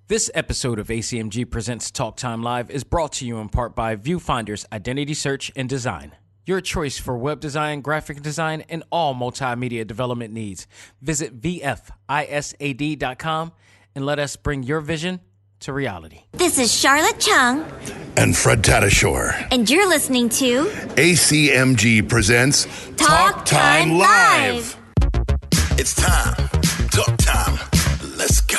This episode of A.C.M.G. Presents Talk Time Live is brought to you in part by Viewfinder's Identity Search and Design. Your choice for web design, graphic design, and all multimedia development needs. Visit VFISAD.com and let us bring your vision to reality. This is Charlotte Chung. And Fred Tatasciore. And you're listening to A.C.M.G. presents Talk Time Live. It's time. Talk time. Let's go.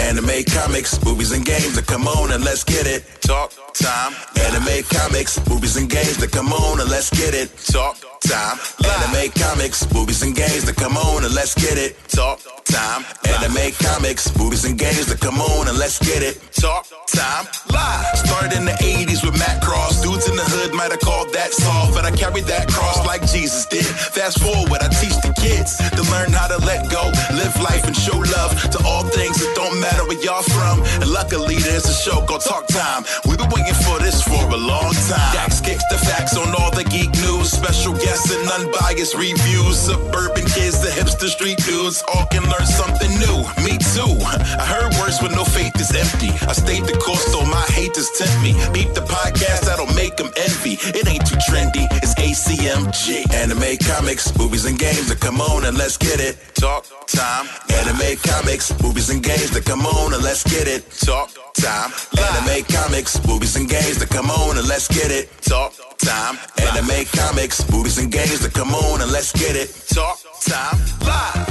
Anime, comics, movies, and games. That come on and let's get it. Talk time. Anime, comics, movies, and games. That come on and let's get it. Talk time. Anime, comics, movies, and games. That come on and let's get it. Talk time. Anime, comics, movies, and games. That come on and let's get it. Talk time live. Started in the 80s with Matt Cross. Dudes in the hood might have called that soft, but I carried that cross like Jesus did. Fast forward, I teach the kids to learn how to let go, live life, and show love to all things that don't matter where y'all from. And luckily, there's a show called Talk Time. We've been waiting for this for a long time. Dax kicks the facts on all the geek news, special guests and unbiased reviews. Suburban kids, the hipster street dudes, all can learn something new. Me too. I heard words when no faith is empty. I stayed the course, though my haters tempt me. Beat the podcast, that'll make them envy. It ain't too trendy, it's A.C.M.G. Anime, comics, movies, and games. That come on and let's get it. Talk time. Anime, comics, movies, and games. That come on and let's get it. Talk time. Anime, comics, movies, and games. That come on and let's get it. Talk time. Anime, comics, movies, and games. That come on and let's get it. Talk time live.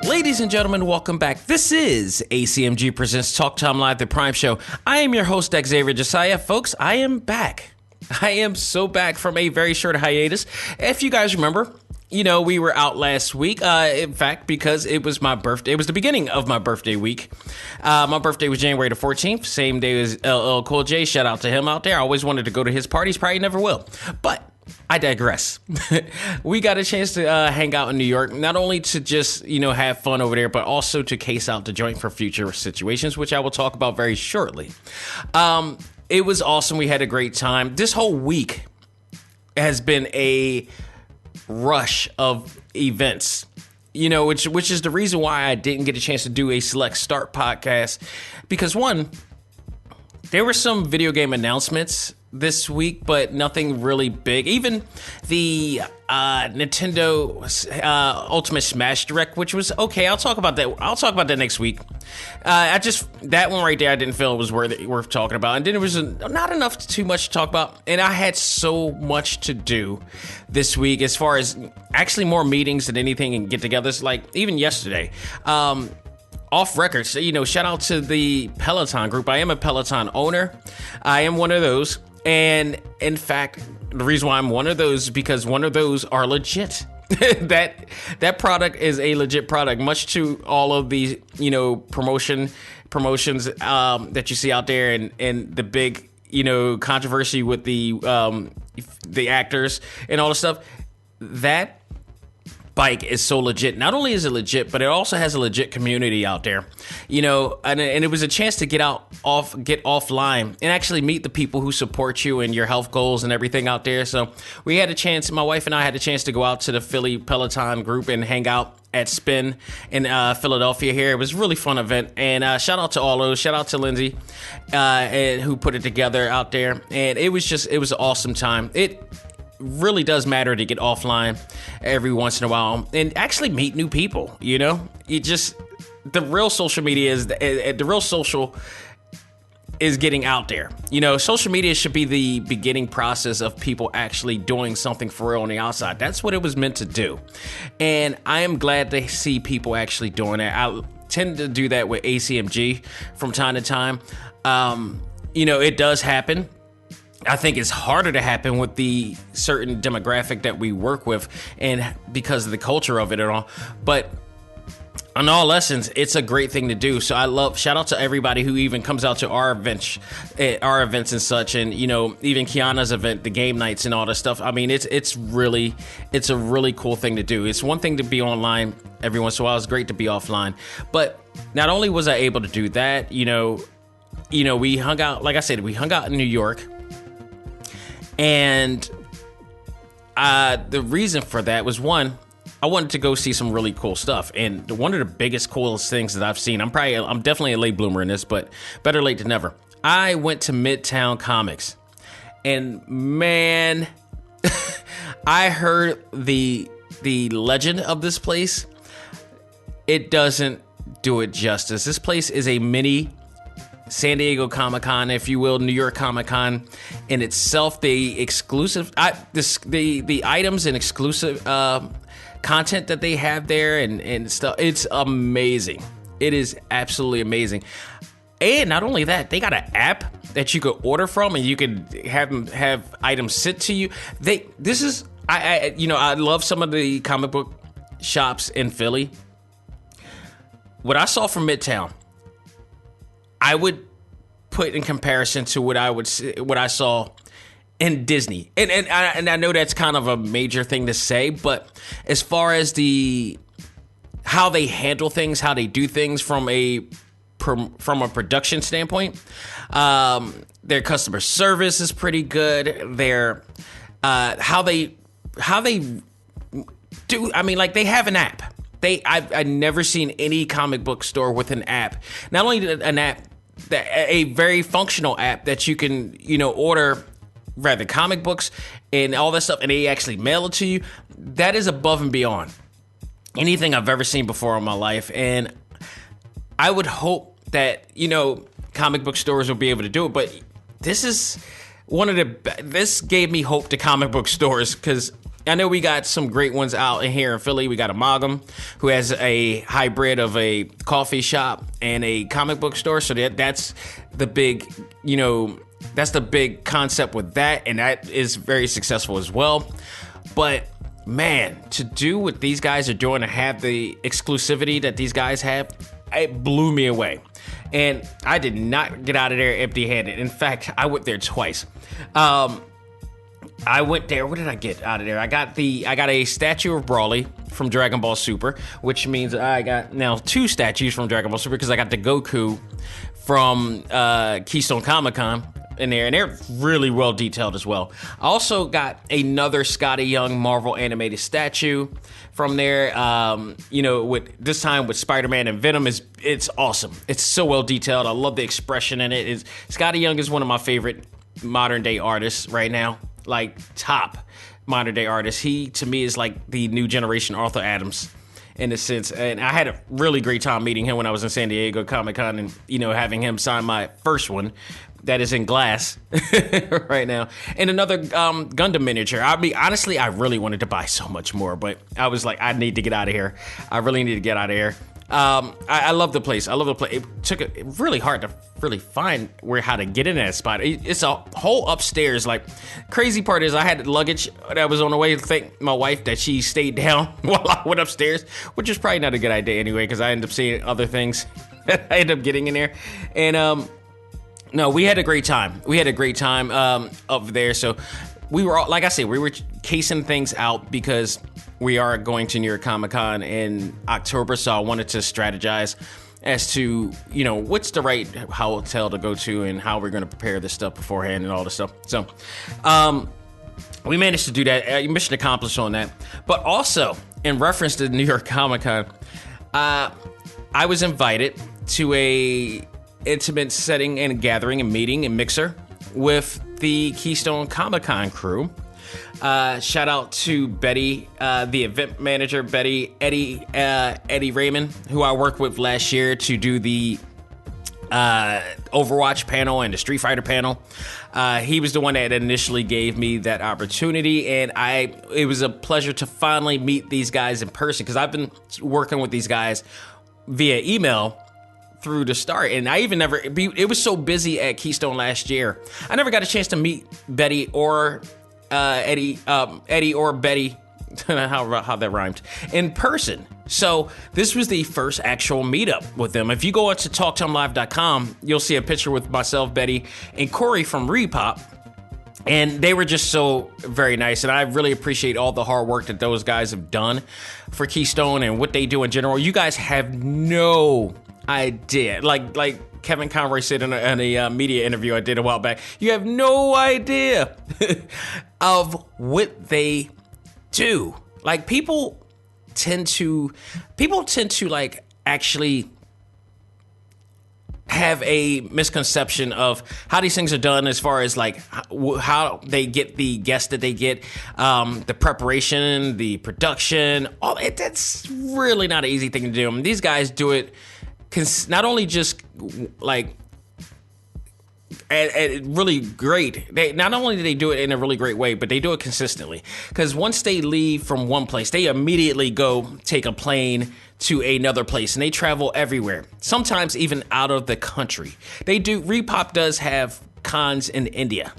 Ladies and gentlemen, welcome back. This is A.C.M.G. Presents Talk Time Live, the Prime Show. I am your host, Xavier Josiah. Folks, I am back. I am so back from a very short hiatus. If you guys remember, we were out last week. In fact, because it was my birthday. It was the beginning of my birthday week. My birthday was January the 14th, same day as LL Cool J. Shout out to him out there. I always wanted to go to his parties. Probably never will. But I digress. We got a chance to hang out in New York, not only to just, have fun over there, but also to case out the joint for future situations, which I will talk about very shortly. It was awesome. We had a great time. This whole week has been a rush of events, which is the reason why I didn't get a chance to do a Select Start podcast, because one, there were some video game announcements this week, but nothing really big. Even the Nintendo Ultimate Smash Direct, which was okay. I'll talk about that. I'll talk about that next week. That one right there, I didn't feel it was worth talking about. And then it was not enough too much to talk about. And I had so much to do this week, as far as actually more meetings than anything and get-togethers. Like even yesterday. Off record, shout out to the Peloton group. I am a Peloton owner. I am one of those. And in fact, the reason why I'm one of those is because one of those are legit. that product is a legit product, much to all of the, promotions that you see out there, and the big, controversy with the actors and all the stuff. That bike is so legit. Not only is it legit, but it also has a legit community out there, and it was a chance to get offline and actually meet the people who support you and your health goals and everything out there. So we had a chance, my wife and I had a chance to go out to the Philly Peloton group and hang out at Spin in Philadelphia here. It was a really fun event, and shout out to all those. Shout out to Lindsay and who put it together out there. And it was an awesome time. It really does matter to get offline every once in a while and actually meet new people. The real social media is getting out there. Social media should be the beginning process of people actually doing something for real on the outside. That's what it was meant to do. And I am glad to see people actually doing that. I tend to do that with A.C.M.G. from time to time. It does happen. I think it's harder to happen with the certain demographic that we work with, and because of the culture of it and all. But on all lessons, it's a great thing to do. So shout out to everybody who even comes out to our events and such, and even Kiana's event, the game nights and all that stuff. I mean, it's a really cool thing to do. It's one thing to be online every once in a while. It's great to be offline, but not only was I able to do that, we hung out, like I said, we hung out in New York. And the reason for that was, one, I wanted to go see some really cool stuff. And one of the biggest, coolest things that I've seen, I'm definitely a late bloomer in this, but better late than never. I went to Midtown Comics. And man, I heard the legend of this place. It doesn't do it justice. This place is a mini San Diego Comic-Con, if you will, New York Comic-Con in itself. The exclusive, the items and exclusive content that they have there and stuff, it's amazing. It is absolutely amazing. And not only that, they got an app that you could order from, and you could have items sent to you. I love some of the comic book shops in Philly. What I saw from Midtown, I would put in comparison to what I saw in Disney, and I know that's kind of a major thing to say, but as far as how they handle things, how they do things from a production standpoint, their customer service is pretty good. Their how they do. I mean, like, they have an app. I've never seen any comic book store with an app. Not only an app, a very functional app that you can, order rather comic books and all that stuff, and they actually mail it to you. That is above and beyond anything I've ever seen before in my life. And I would hope that, comic book stores will be able to do it. But this is this gave me hope to comic book stores, because I know we got some great ones out in here in Philly. We got Amalgam, who has a hybrid of a coffee shop and a comic book store. So that's the big, that's the big concept with that. And that is very successful as well. But man, to do what these guys are doing, to have the exclusivity that these guys have, it blew me away. And I did not get out of there empty-handed. In fact, I went there twice. I went there. What did I get out of there? I got a statue of Brawly from Dragon Ball Super, which means I got now 2 statues from Dragon Ball Super, because I got the Goku from Keystone Comic-Con in there, and they're really well detailed as well. I also got another Scotty Young Marvel animated statue from there. With this time with Spider-Man and Venom, it's awesome. It's so well detailed. I love the expression in it. Scotty Young is one of my favorite modern day artists right now. Like, top modern day artist. He, to me, is like the new generation Arthur Adams in a sense. And I had a really great time meeting him when I was in San Diego Comic-Con, and, having him sign my first one that is in glass right now. And another Gundam miniature. I mean, honestly, I really wanted to buy so much more, but I was like, I need to get out of here. I really need to get out of here. I love the place. It took really hard to really find how to get in that spot. It's a whole upstairs. Like, crazy part is I had luggage that was on the way. Thank my wife that she stayed down while I went upstairs, which is probably not a good idea anyway, because I ended up seeing other things that I ended up getting in there. And no, we had a great time. Up there. So we were all, like I said, we were casing things out because we are going to New York Comic-Con in October, so I wanted to strategize as to, what's the right hotel to go to and how we're going to prepare this stuff beforehand and all this stuff. So, we managed to do that. Mission accomplished on that. But also, in reference to New York Comic-Con, I was invited to a intimate setting and gathering and meeting and mixer with the Keystone Comic-Con crew. Shout out to Betty, the event manager, Eddie Raymond, who I worked with last year to do the Overwatch panel and the Street Fighter panel. He was the one that initially gave me that opportunity, and it was a pleasure to finally meet these guys in person, because I've been working with these guys via email through the start, and I even it was so busy at Keystone last year, I never got a chance to meet Betty or Eddie or Betty, how that rhymed, in person. So this was the first actual meetup with them. If you go on to talktimelive.com, you'll see a picture with myself, Betty, and Corey from Repop. And they were just so very nice. And I really appreciate all the hard work that those guys have done for Keystone and what they do in general. You guys have no I did. Like Kevin Conroy said in a media interview I did a while back, you have no idea of what they do. Like people tend to like actually have a misconception of how these things are done as far as like how they get the guests that they get, the preparation, the production, all that. That's really not an easy thing to do. I mean, these guys do it not only just like really great. Not only do they do it in a really great way, but they do it consistently. Because once they leave from one place, they immediately go take a plane to another place, and they travel everywhere. Sometimes even out of the country. Repop does have cons in India.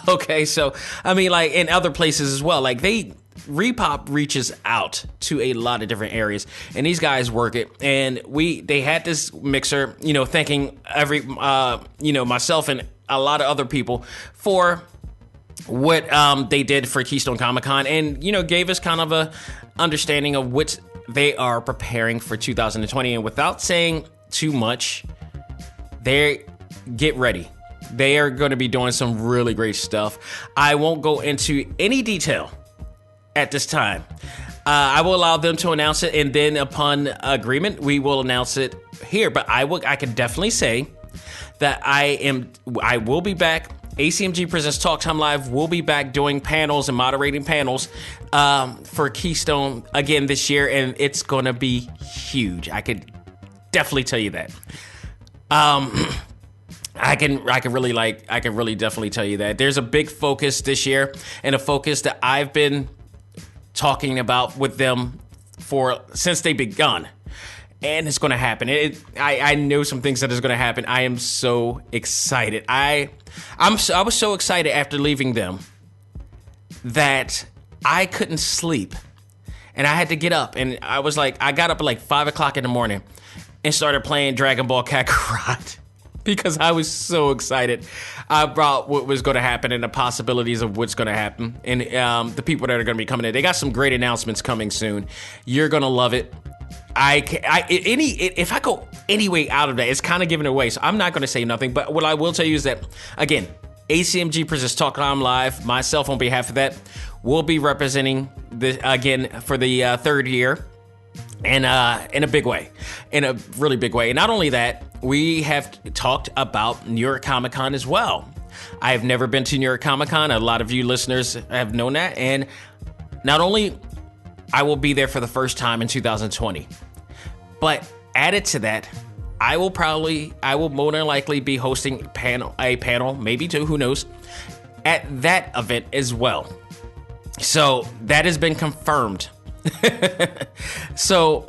Okay, so I mean, like in other places as well. Like Repop reaches out to a lot of different areas, and these guys work it. And they had this mixer, thanking myself and a lot of other people for what they did for Keystone Comic-Con, and gave us kind of a understanding of what they are preparing for 2020. And without saying too much, get ready. They are going to be doing some really great stuff. I won't go into any detail at this time. I will allow them to announce it, and then upon agreement, we will announce it here. But I can definitely say that I will be back. A.C.M.G. Presents Talk Time Live will be back doing panels and moderating panels for Keystone again this year, and it's gonna be huge. I could definitely tell you that. I can really definitely tell you that there's a big focus this year, and a focus that I've been talking about with them since they begun. And it's going to happen. I know some things that is going to happen. I am so excited. I was so excited after leaving them that I couldn't sleep, and I had to get up. And I got up at like 5 o'clock in the morning and started playing Dragon Ball Kakarot because I was so excited about what was going to happen and the possibilities of what's going to happen, and the people that are going to be coming in. They got some great announcements coming soon. You're going to love it. If I go any way out of that, it's kind of giving it away. So I'm not going to say nothing. But what I will tell you is that, again, A.C.M.G. Presents Talk Time Live. Myself, on behalf of that, will be representing again for the third year, and in a big way, in a really big way. And not only that, we have talked about New York Comic Con as well. I have never been to New York Comic Con. A lot of you listeners have known that, and not only I will be there for the first time in 2020. But added to that, I will more than likely be hosting a panel, maybe two, who knows, at that event as well. So that has been confirmed. So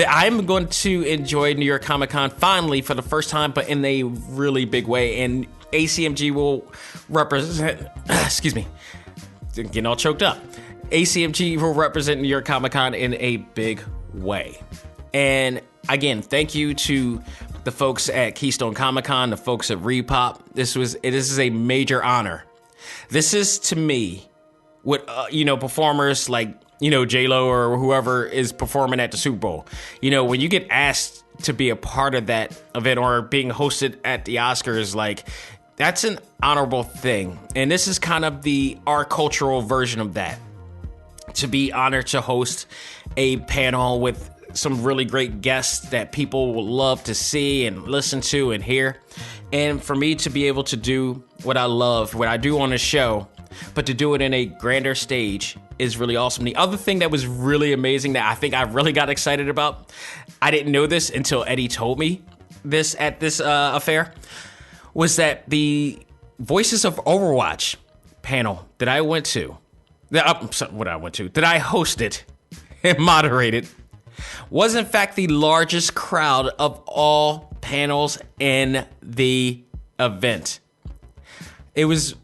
I'm going to enjoy New York Comic Con finally for the first time, but in a really big way. And A.C.M.G. will represent, excuse me, getting all choked up. A.C.M.G. will represent New York Comic Con in a big way. And again, thank you to the folks at Keystone Comic Con, the folks at Repop. This is a major honor. This is, to me, what performers like J-Lo or whoever is performing at the Super Bowl. When you get asked to be a part of that event or being hosted at the Oscars, like, that's an honorable thing. And this is kind of our cultural version of that. To be honored to host a panel with some really great guests that people will love to see and listen to and hear. And for me to be able to do what I love, what I do on the show, but to do it in a grander stage is really awesome. The other thing that was really amazing that I think I really got excited about, I didn't know this until Eddie told me this at this affair, was that the Voices of Overwatch panel that I went to, that I hosted and moderated, was in fact the largest crowd of all panels in the event. It was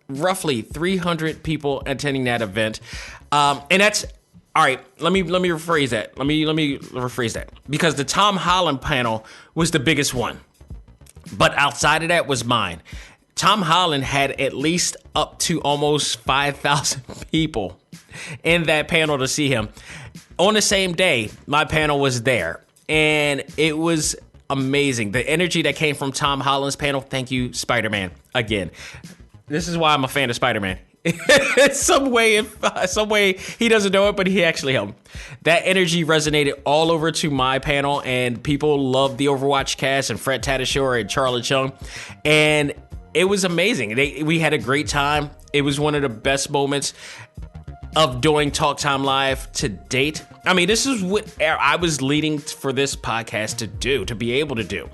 roughly 300 people attending that event. And that's, all right, let me rephrase that. Let me rephrase that. Because the Tom Holland panel was the biggest one. But outside of that was mine. Tom Holland had at least up to almost 5,000 people in that panel to see him. on the same day, my panel was there, and it was amazing. The energy that came from Tom Holland's panel. Thank you, Spider-Man. Again, this is why I'm a fan of Spider-Man. some way he doesn't know it, but he actually helped. That energy resonated all over to my panel, and people loved the Overwatch cast and Fred Tatasciore and Charlotte Chung, and it was amazing. We had a great time. It was one of the best moments of doing Talk Time Live to date. I mean, this is what I was leading for this podcast to be able to do,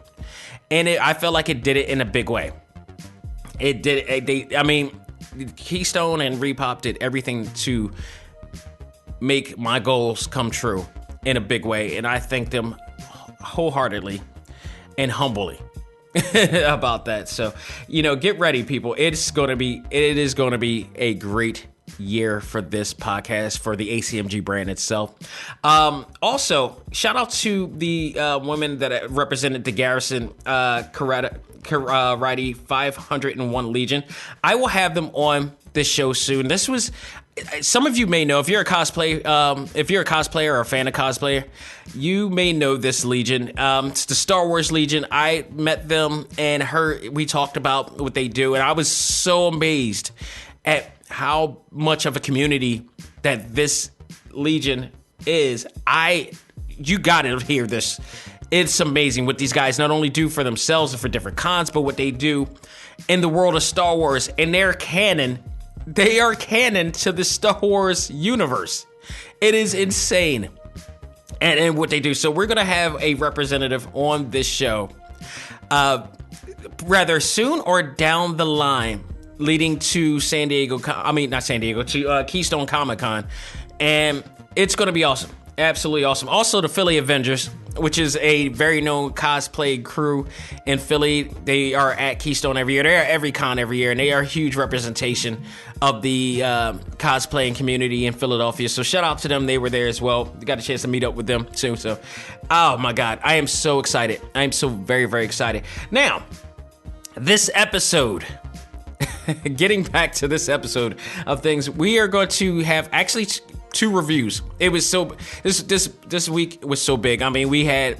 and I felt like it did it in a big way. It did. Keystone and Repop did everything to make my goals come true in a big way, and I thank them wholeheartedly and humbly about that. So, get ready, people. It is going to be a great year for this podcast, for the A.C.M.G brand itself. Also, shout out to the women that represented the Garrison Karate 501 Legion. I will have them on this show soon. This was, some of you may know, if you're a cosplayer or a fan of cosplayer, you may know this Legion. It's the Star Wars Legion. I met them and we talked about what they do, and I was so amazed at how much of a community that this Legion is. You gotta hear this. It's amazing what these guys not only do for themselves and for different cons, but what they do in the world of Star Wars. And they are canon to the Star Wars universe. It is insane. And what they do. So we're going to have a representative on this show rather soon or down the line, leading to Keystone Comic-Con. And it's going to be awesome. Absolutely awesome. Also, the Philly Avengers, which is a very known cosplay crew in Philly. They are at Keystone every year. They're at every con every year, and they are a huge representation of the cosplaying community in Philadelphia. So shout out to them. They were there as well. Got a chance to meet up with them soon. So, oh my God, I am so excited. I am so very, very excited. Now, this episode, getting back to this episode of things, we are going to have actually 2 reviews. It was this week was so big. I mean, we had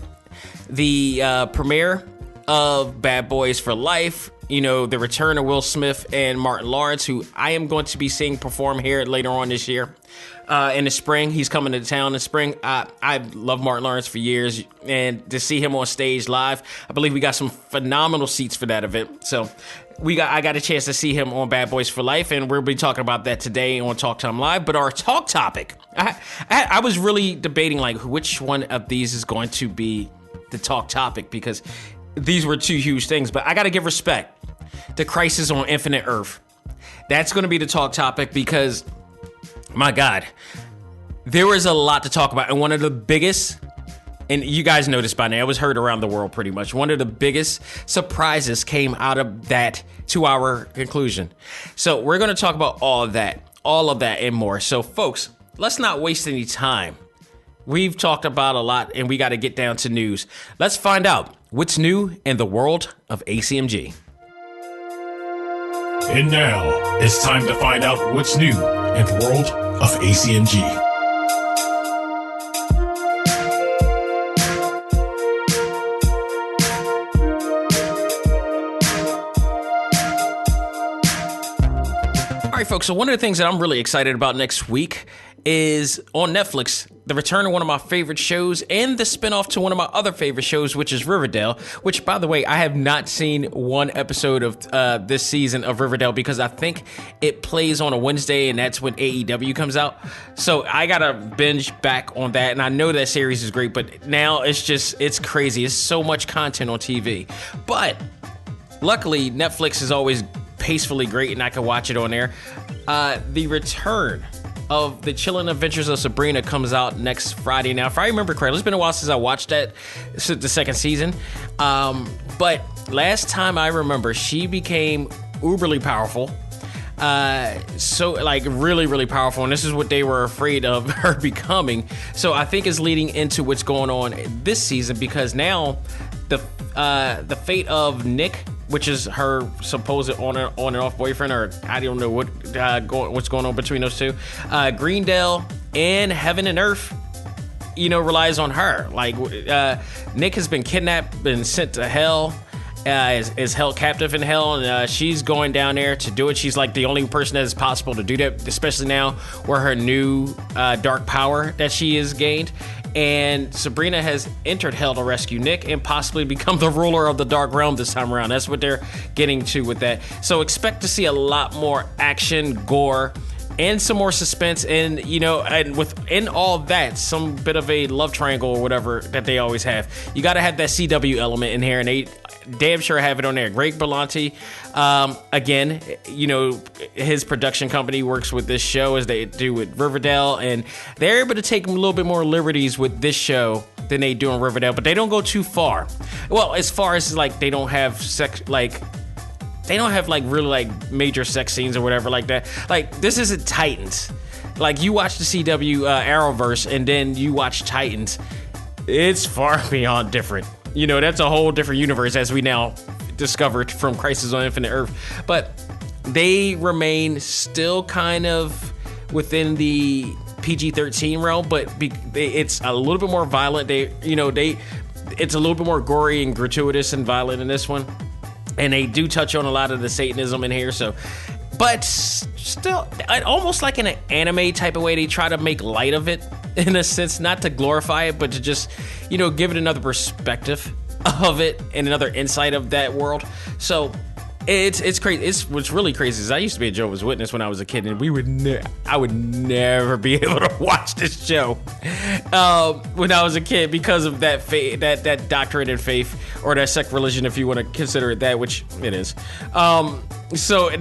the premiere of Bad Boys for Life, the return of Will Smith and Martin Lawrence, who I am going to be seeing perform here later on this year. In the spring, he's coming to town in the spring. I love Martin Lawrence for years, and to see him on stage live, I believe we got some phenomenal seats for that event. So I got a chance to see him on Bad Boys for Life, and we'll be talking about that today on Talk Time Live. But our talk topic, I was really debating which one of these is going to be the talk topic, because these were 2 huge things. But I got to give respect to Crisis on Infinite Earth. That's going to be the talk topic because, my God, there was a lot to talk about. And one of the biggest, and you guys know this by now, it was heard around the world pretty much. One of the biggest surprises came out of that 2-hour conclusion. So we're going to talk about all of that and more. So folks, let's not waste any time. We've talked about a lot, and we got to get down to news. Let's find out what's new in the world of A.C.M.G. And now, it's time to find out what's new in the world of A.C.M.G. All right, folks, so one of the things that I'm really excited about next week is on Netflix, the return of one of my favorite shows and the spinoff to one of my other favorite shows, which is Riverdale, which, by the way, I have not seen one episode of this season of Riverdale because I think it plays on a Wednesday, and that's when AEW comes out. So I got to binge back on that, and I know that series is great, but now it's crazy. It's so much content on TV. But luckily, Netflix is always pacefully great, and I can watch it on there. The return of The Chilling Adventures of Sabrina comes out next Friday. Now, if I remember correctly, it's been a while since I watched that, the second season. But last time I remember, she became uberly powerful. Really, really powerful. And this is what they were afraid of her becoming. So I think it's leading into what's going on this season, because now the fate of Nick, which is her supposed on and off boyfriend, or I don't know what's going on between those two. Greendale and Heaven and Earth relies on her. Like, Nick has been kidnapped, been sent to hell, is held captive in hell, and she's going down there to do it. She's like the only person that is possible to do that, especially now where her new dark power that she has gained. And Sabrina has entered hell to rescue Nick and possibly become the ruler of the Dark Realm this time around. That's what they're getting to with that. So expect to see a lot more action, gore, and some more suspense, and and within all that, some bit of a love triangle or whatever that they always have. You got to have that CW element in here, and they damn sure have it on there. Greg Berlanti, again, his production company works with this show as they do with Riverdale, and they're able to take a little bit more liberties with this show than they do in Riverdale, but they don't go too far. Well, as far as like they don't have sex, like they don't have like really like major sex scenes or whatever like that. Like, this isn't Titans. Like, you watch the CW Arrowverse and then you watch Titans. It's far beyond different. That's a whole different universe, as we now discovered from Crisis on Infinite Earth. But they remain still kind of within the PG-13 realm, but it's a little bit more violent. It's a little bit more gory and gratuitous and violent in this one. And they do touch on a lot of the Satanism in here, but still, almost like in an anime type of way, they try to make light of it, in a sense, not to glorify it, but to just, give it another perspective of it and another insight of that world. So it's crazy. What's really crazy is I used to be a Jehovah's Witness when I was a kid, and I would never be able to watch this show when I was a kid because of that faith, that doctrine and faith, or that sect religion, if you want to consider it that, which it is. So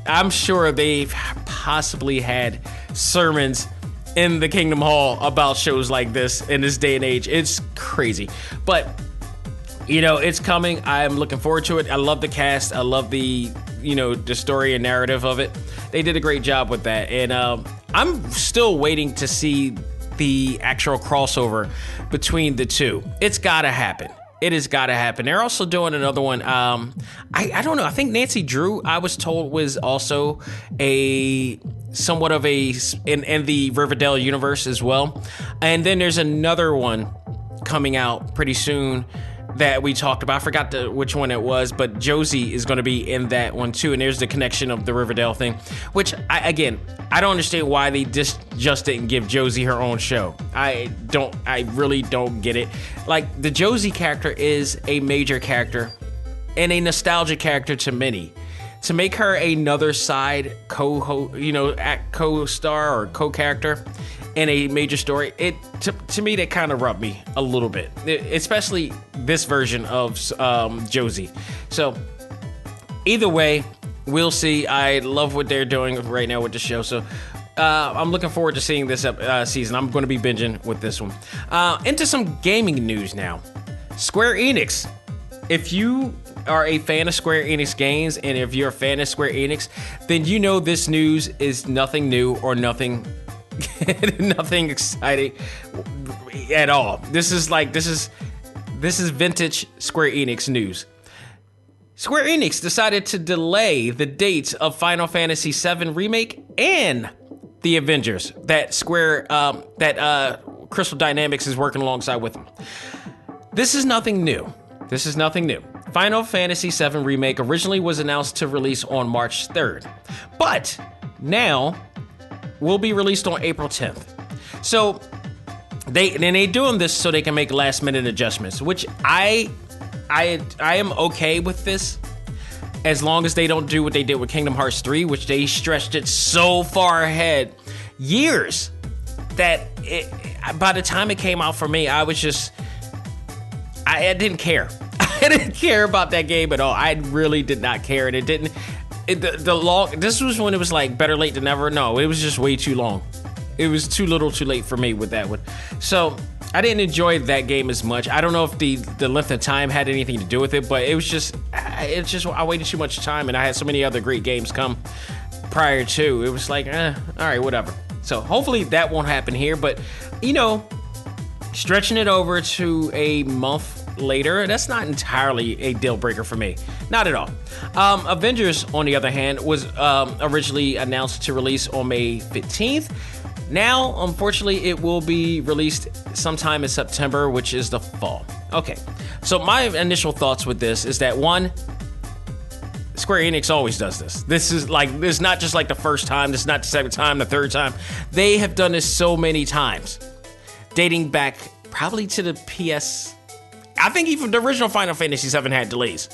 I'm sure they've possibly had sermons in the Kingdom Hall about shows like this in this day and age. It's crazy, but it's coming. I'm looking forward to it. I love the cast. I love the story and narrative of it. They did a great job with that. And I'm still waiting to see the actual crossover between the two. It's got to happen. It has got to happen. They're also doing another one. I don't know. I think Nancy Drew, I was told, was also somewhat of in the Riverdale universe as well. And then there's another one coming out pretty soon that we talked about. I forgot which one it was, but Josie is going to be in that one too. And there's the connection of the Riverdale thing, which I don't understand why they just didn't give Josie her own show. I really don't get it. Like, the Josie character is a major character and a nostalgic character to many. To make her another side co-star or co-character in a major story, to me, that kind of rubbed me a little bit, especially this version of Josie. So either way, we'll see. I love what they're doing right now with the show. So I'm looking forward to seeing this season. I'm going to be binging with this one. Into some gaming news now. Square Enix. If you are a fan of Square Enix games, and if you're a fan of Square Enix, then you know this news is nothing new or nothing exciting at all. This is vintage Square Enix news. Square Enix decided to delay the dates of Final Fantasy VII Remake and the Avengers that Crystal Dynamics is working alongside with them. This is nothing new. Final Fantasy VII Remake originally was announced to release on March 3rd, but now will be released on April 10th. So they're doing this so they can make last minute adjustments, which I am okay with this, as long as they don't do what they did with Kingdom Hearts 3, which they stretched it so far ahead, years, that by the time it came out for me, I didn't care. I didn't care about that game at all. I really did not care, and it didn't. This was when it was like better late than never. No, it was just way too long. It was too little, too late for me with that one. So I didn't enjoy that game as much. I don't know if the length of time had anything to do with it, but I waited too much time, and I had so many other great games come prior to. It was like, all right, whatever. So hopefully that won't happen here, but stretching it over to a month later, that's not entirely a deal breaker for me. Not at all. Avengers, on the other hand, was originally announced to release on May 15th. Now, unfortunately, it will be released sometime in September, which is the fall. Okay, so my initial thoughts with this is that, one, Square Enix always does this. This is not just like the first time, this is not the second time, the third time. They have done this so many times, dating back probably to the PS. I think even the original Final Fantasy VII had delays.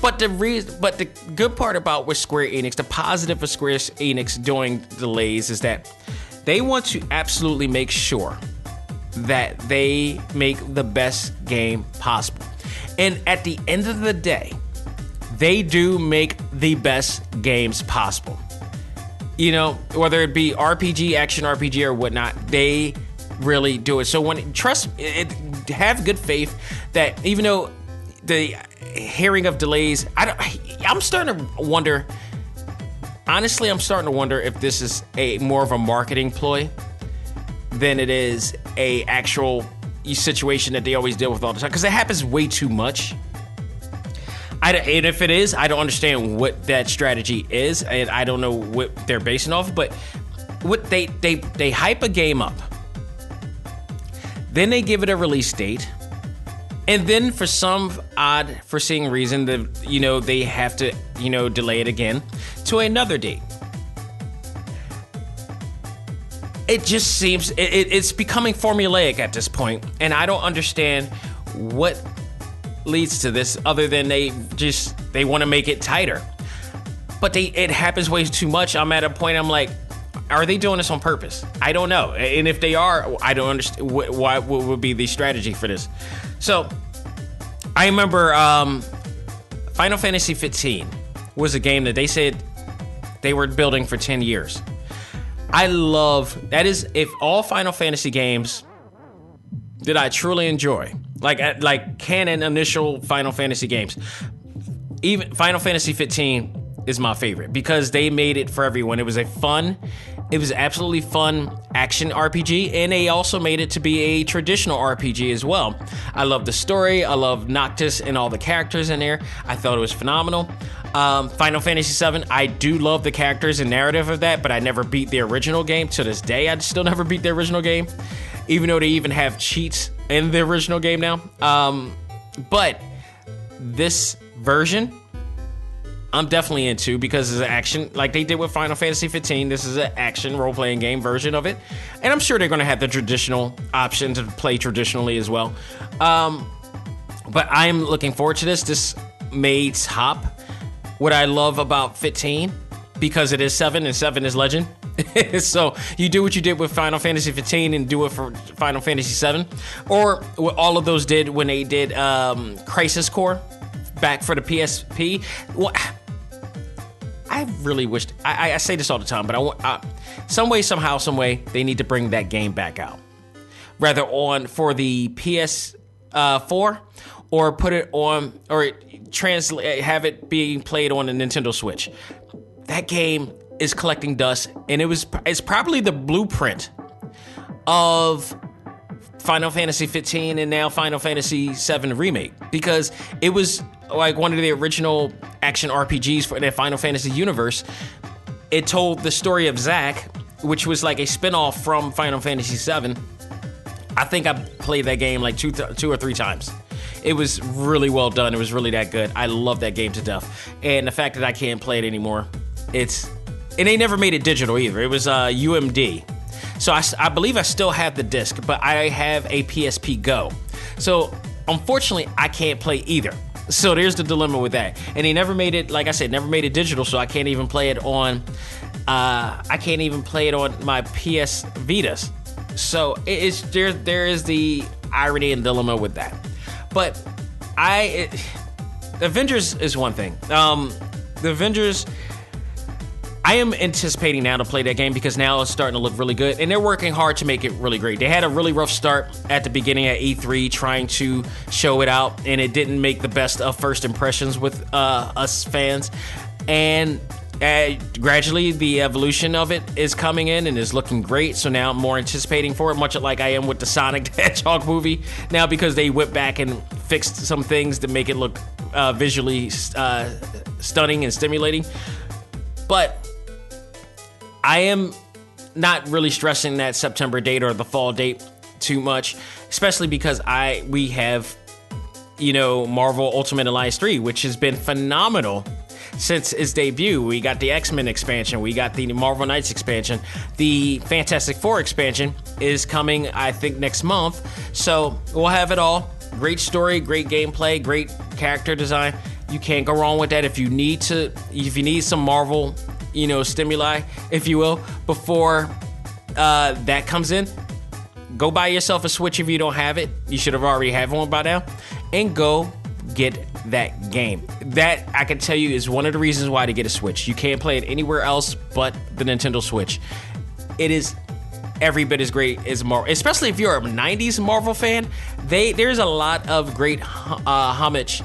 But the good part about with Square Enix, the positive of Square Enix doing delays is that they want to absolutely make sure that they make the best game possible. And at the end of the day, they do make the best games possible. You know, whether it be RPG, action RPG, or whatnot, they really do it. So have good faith that even though the hearing of delays, I'm starting to wonder. Honestly, I'm starting to wonder if this is more of a marketing ploy than it is a actual situation that they always deal with all the time. Because it happens way too much. And if it is, I don't understand what that strategy is, and I don't know what they're basing off. But what they hype a game up, then they give it a release date. And then for some odd foreseeing reason, they have to, delay it again to another date. It just seems, it's becoming formulaic at this point, and I don't understand what leads to this other than they want to make it tighter. But it happens way too much. I'm at a point, I'm like, are they doing this on purpose? I don't know. And if they are, I don't understand what would be the strategy for this. So, I remember Final Fantasy 15 was a game that they said they were building for 10 years. That is, if all Final Fantasy games that I truly enjoy, like canon initial Final Fantasy games, even Final Fantasy 15 is my favorite because they made it for everyone. It was absolutely fun action RPG, and they also made it to be a traditional RPG as well. I love the story. I love Noctis and all the characters in there. I thought it was phenomenal. Final Fantasy VII, I do love the characters and narrative of that, but I never beat the original game. To this day, I still never beat the original game, even though they even have cheats in the original game now. But this version, I'm definitely into because it's an action, like they did with Final Fantasy 15. This is an action role-playing game version of it. And I'm sure they're going to have the traditional option to play traditionally as well. But I'm looking forward to this. This may top what I love about 15 because it is 7 and 7 is legend. So you do what you did with Final Fantasy 15 and do it for Final Fantasy 7. Or what all of those did when they did Crisis Core back for the PSP. I really wished, I say this all the time, but I want, some way, somehow, some way, they need to bring that game back out. Rather for the PS4, or put it on, or have it being played on a Nintendo Switch. That game is collecting dust, and it's probably the blueprint of Final Fantasy 15 and now Final Fantasy 7 Remake, because it was like one of the original action RPGs for the Final Fantasy universe. It told the story of Zack, which was like a spinoff from Final Fantasy 7. I think I played that game like two or three times. It was really well done. It was really that good. I love that game to death. And the fact that I can't play it anymore, and they never made it digital either. It was UMD. So I believe I still have the disc, but I have a PSP Go. So unfortunately, I can't play either. So there's the dilemma with that. And they never made it, like I said, never made it digital, so I can't even play it on my PS Vitas. So there is the irony and dilemma with that. But Avengers is one thing. The Avengers, I am anticipating now to play that game because now it's starting to look really good, and they're working hard to make it really great. They had a really rough start at the beginning at E3 trying to show it out, and it didn't make the best of first impressions with us fans. And gradually, the evolution of it is coming in and is looking great. So now I'm more anticipating for it, much like I am with the Sonic the Hedgehog movie now, because they went back and fixed some things to make it look visually stunning and stimulating. But I am not really stressing that September date or the fall date too much, especially because we have, Marvel Ultimate Alliance 3, which has been phenomenal since its debut. We got the X-Men expansion, we got the Marvel Knights expansion, the Fantastic Four expansion is coming, I think, next month. So we'll have it all. Great story, great gameplay, great character design. You can't go wrong with that. If you need some Marvel, stimuli, if you will, before that comes in, go buy yourself a Switch if you don't have it. You should have already have one by now, and go get that game. That, I can tell you, is one of the reasons why to get a Switch. You can't play it anywhere else but the Nintendo Switch. It is every bit as great as Marvel, especially if you're a 90s Marvel fan. There's a lot of great homage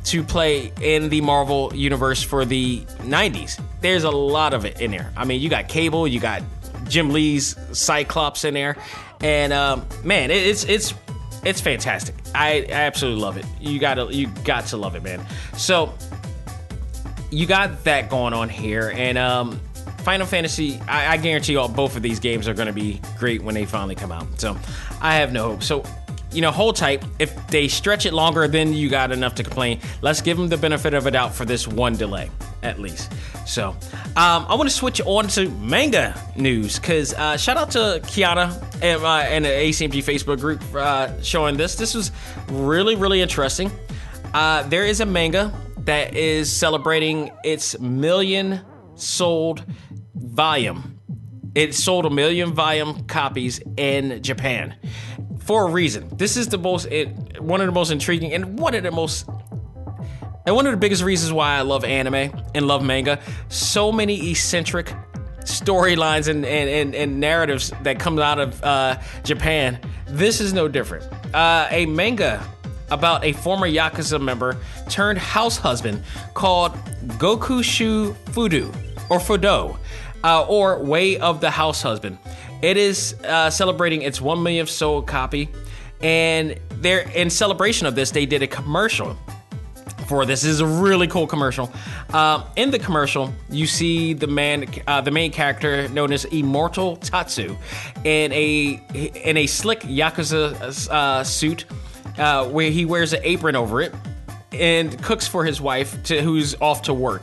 to play in the Marvel universe for the 90s. There's a lot of it in there. I mean, you got Cable, you got Jim Lee's Cyclops in there, and man, it's fantastic. I absolutely love it. You got to love it, man. So you got that going on here, and Final Fantasy, I guarantee you both of these games are going to be great when they finally come out. So I have no hope. So, hold tight. If they stretch it longer, then you got enough to complain. Let's give them the benefit of a doubt for this one delay, at least. So I want to switch on to manga news, because shout out to Kiana and the A.C.M.G Facebook group showing this. This was really, really interesting. There is a manga that is celebrating its million sold volume. It sold 1 million volume copies in Japan for a reason. This is one of the most intriguing and one of the biggest reasons why I love anime and love manga. So many eccentric storylines and narratives that come out of Japan. This is no different. A manga about a former Yakuza member turned house husband called Gokushu Fudo, or Fudo, or Way of the House Husband. It is celebrating its 1 millionth sold copy, and in celebration of this, they did a commercial for this. This is a really cool commercial. In the commercial, you see the main character known as Immortal Tatsu in a slick Yakuza suit, where he wears an apron over it and cooks for his wife who's off to work.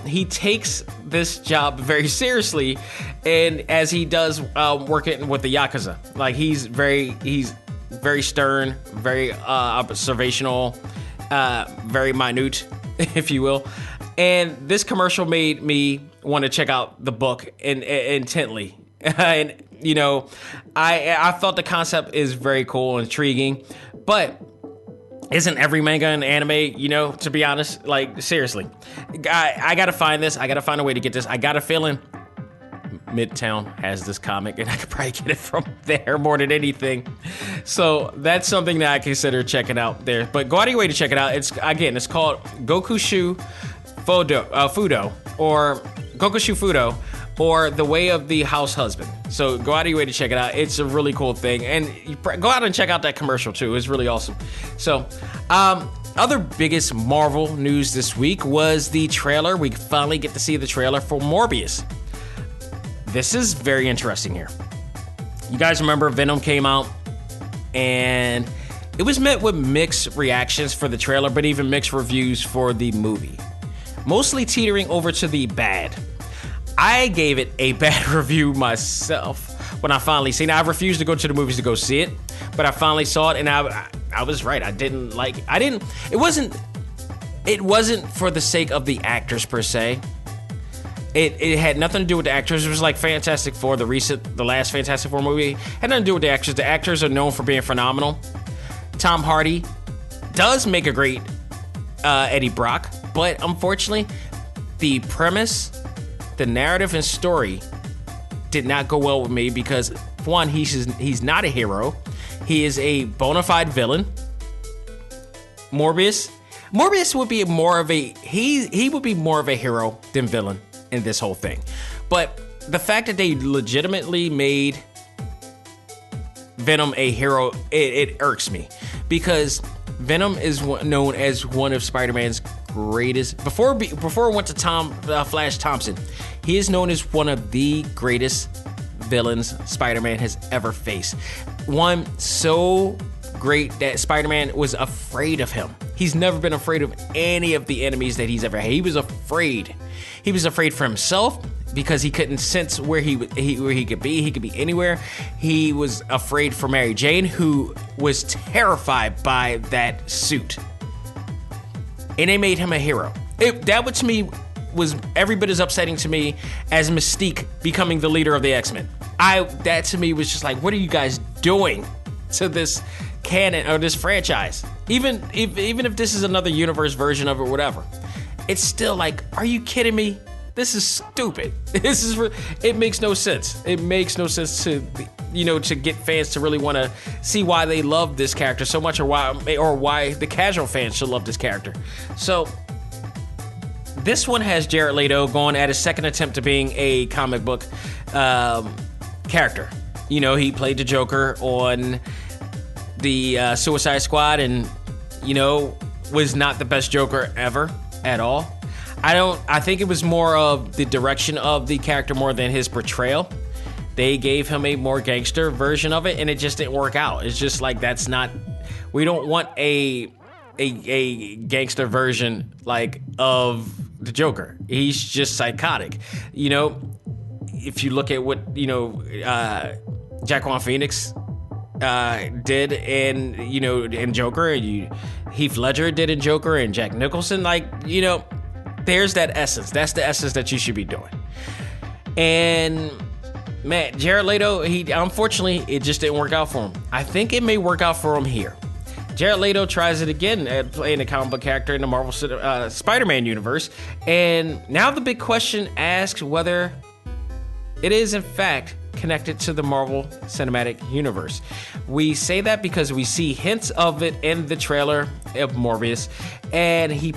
He takes this job very seriously, and as he does working with the Yakuza, like he's very stern, very observational, very minute, if you will. And this commercial made me want to check out the book intently. And I thought the concept is very cool and intriguing, but isn't every manga and anime, to be honest? Like, seriously. I gotta find this. I gotta find a way to get this. I got a feeling Midtown has this comic, and I could probably get it from there more than anything. So that's something that I consider checking out there. But go out of your way to check it out. It's called Gokushu Fudo, or Gokushu Fudo, or The Way of the House Husband. So go out of your way to check it out. It's a really cool thing. And go out and check out that commercial too. It's really awesome. So, other biggest Marvel news this week was the trailer. We finally get to see the trailer for Morbius. This is very interesting here. You guys remember Venom came out, and it was met with mixed reactions for the trailer, but even mixed reviews for the movie. Mostly teetering over to the bad. I gave it a bad review myself when I finally seen it. I refused to go to the movies to go see it, but I finally saw it, and I was right. It wasn't for the sake of the actors per se. It had nothing to do with the actors. It was like Fantastic Four, the last Fantastic Four movie. Had nothing to do with the actors. The actors are known for being phenomenal. Tom Hardy does make a great Eddie Brock, but unfortunately, the premise, the narrative and story did not go well with me because, one, he's not a hero. He is a bona fide villain. Morbius would be more of he would be more of a hero than villain in this whole thing. But the fact that they legitimately made Venom a hero, it irks me, because Venom is known as one of Spider-Man's greatest. Before it went to Flash Thompson, He is known as one of the greatest villains Spider-Man has ever faced. One so great that Spider-Man was afraid of him. He's never been afraid of any of the enemies that he's ever had. He was afraid. He was afraid for himself because he couldn't sense where he could be. He could be anywhere. He was afraid for Mary Jane, who was terrified by that suit. And they made him a hero. That to me was every bit as upsetting to me as Mystique becoming the leader of the X-Men. That to me was just like, what are you guys doing to this canon or this franchise? Even if this is another universe version of it, whatever, it's still like, are you kidding me? This is stupid. It makes no sense. It makes no sense to get fans to really want to see why they love this character so much, or why the casual fans should love this character. So this one has Jared Leto going at his second attempt to being a comic book character. He played the Joker on the Suicide Squad, and was not the best Joker ever at all. I think it was more of the direction of the character more than his portrayal. They gave him a more gangster version of it, and it just didn't work out. It's just like, we don't want a gangster version like of the Joker. He's just psychotic. If you look at what Joaquin Phoenix did in Joker, and Heath Ledger did in Joker, and Jack Nicholson, there's that essence. That's the essence that you should be doing. And man, Jared Leto, unfortunately, it just didn't work out for him. I think it may work out for him here. Jared Leto tries it again at playing a comic book character in the Marvel Spider-Man universe, and now the big question asks whether it is in fact connected to the Marvel Cinematic Universe. We say that because we see hints of it in the trailer of Morbius, and he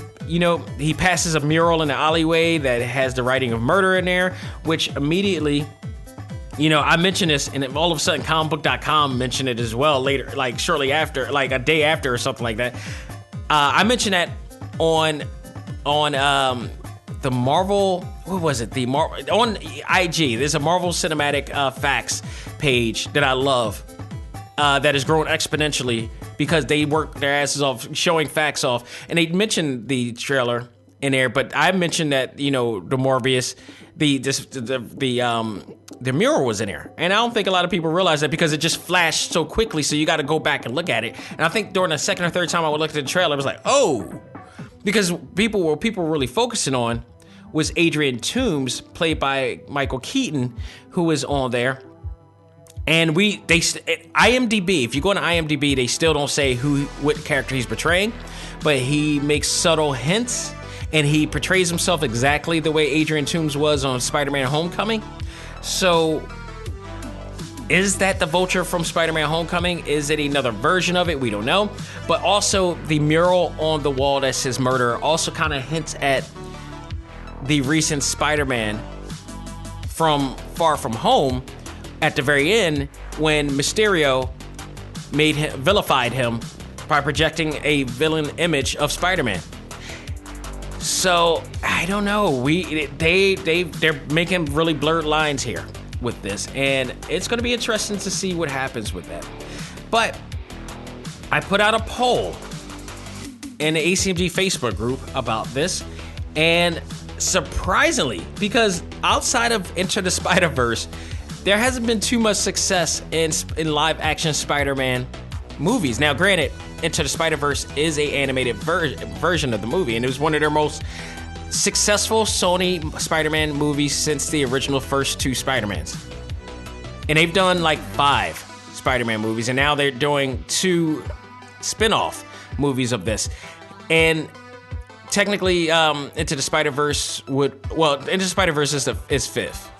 passes a mural in the alleyway that has the writing of murder in there, which immediately, I mentioned this, and all of a sudden comicbook.com mentioned it as well later, like shortly after, like a day after or something like that. I mentioned that on the Marvel, what was it? On IG, there's a Marvel Cinematic Facts page that I love that has grown exponentially because they work their asses off showing facts off, and they mentioned the trailer in there. But I mentioned that the Morbius, the mural was in there, and I don't think a lot of people realize that because it just flashed so quickly. So you got to go back and look at it. And I think during the second or third time I would look at the trailer, it was like, oh. Because people were really focusing on was Adrian Toomes, played by Michael Keaton, who was on there. And IMDb, if you go on IMDb, they still don't say what character he's portraying, but he makes subtle hints, and he portrays himself exactly the way Adrian Toomes was on Spider-Man Homecoming. So is that the Vulture from Spider-Man Homecoming? Is it another version of it? We don't know. But also the mural on the wall that says murder also kind of hints at the recent Spider-Man from Far From Home at the very end when Mysterio vilified him by projecting a villain image of Spider-Man. So I don't know. They're making really blurred lines here with this, and it's going to be interesting to see what happens with that. But I put out a poll in the A.C.M.G. Facebook group about this, and surprisingly, because outside of Into the Spider-Verse, there hasn't been too much success in live action Spider-Man movies. Now, granted, Into the Spider-Verse is a animated version of the movie, and it was one of their most successful Sony Spider-Man movies since the original first two Spider-Mans. And they've done like 5 Spider-Man movies, and now they're doing 2 spin-off movies of this. And technically, Into the Spider-Verse Into the Spider-Verse is 5th.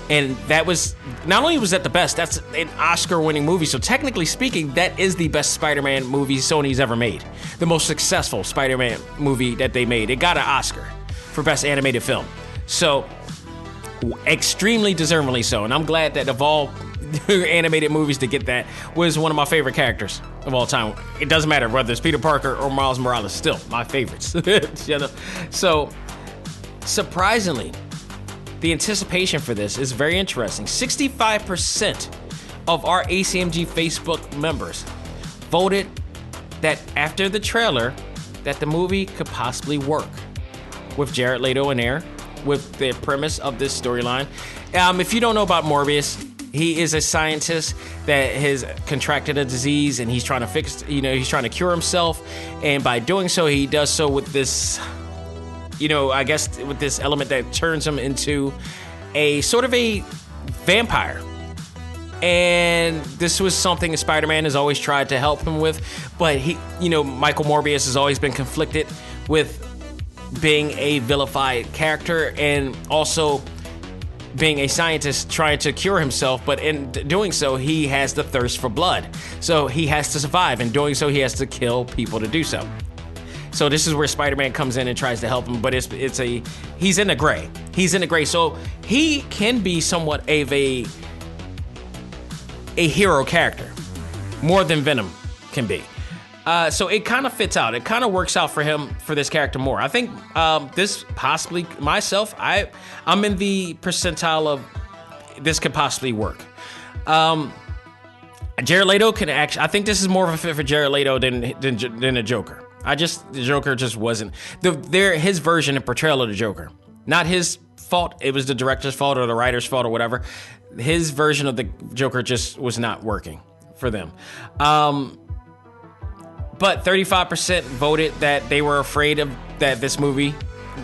And that was, not only was that the best, that's an Oscar-winning movie. So technically speaking, that is the best Spider-Man movie Sony's ever made. The most successful Spider-Man movie that they made. It got an Oscar for Best Animated Film. So, extremely deservingly so. And I'm glad that of all animated movies to get that was one of my favorite characters of all time. It doesn't matter whether it's Peter Parker or Miles Morales, still my favorites. So, surprisingly, the anticipation for this is very interesting. 65% of our A.C.M.G. Facebook members voted that after the trailer, that the movie could possibly work with Jared Leto in there, with the premise of this storyline. If you don't know about Morbius, he is a scientist that has contracted a disease and he's trying to he's trying to cure himself. And by doing so, he does so with this, I guess with this element that turns him into a sort of a vampire. And this was something Spider-Man has always tried to help him with, but Michael Morbius has always been conflicted with being a vilified character and also being a scientist trying to cure himself, but in doing so, he has the thirst for blood. So he has to survive. In doing so, he has to kill people to do so. So this is where Spider-Man comes in and tries to help him, but he's in the gray. He's in the gray. So he can be somewhat of a hero character, more than Venom can be. So it kind of fits out. It kind of works out for him, for this character more. I think this possibly, myself, I'm in the percentile of this could possibly work. Jared Leto can actually, I think this is more of a fit for Jared Leto than a Joker. The Joker just wasn't. His version and portrayal of the Joker. Not his fault. It was the director's fault or the writer's fault or whatever. His version of the Joker just was not working for them. But 35% voted that they were afraid that this movie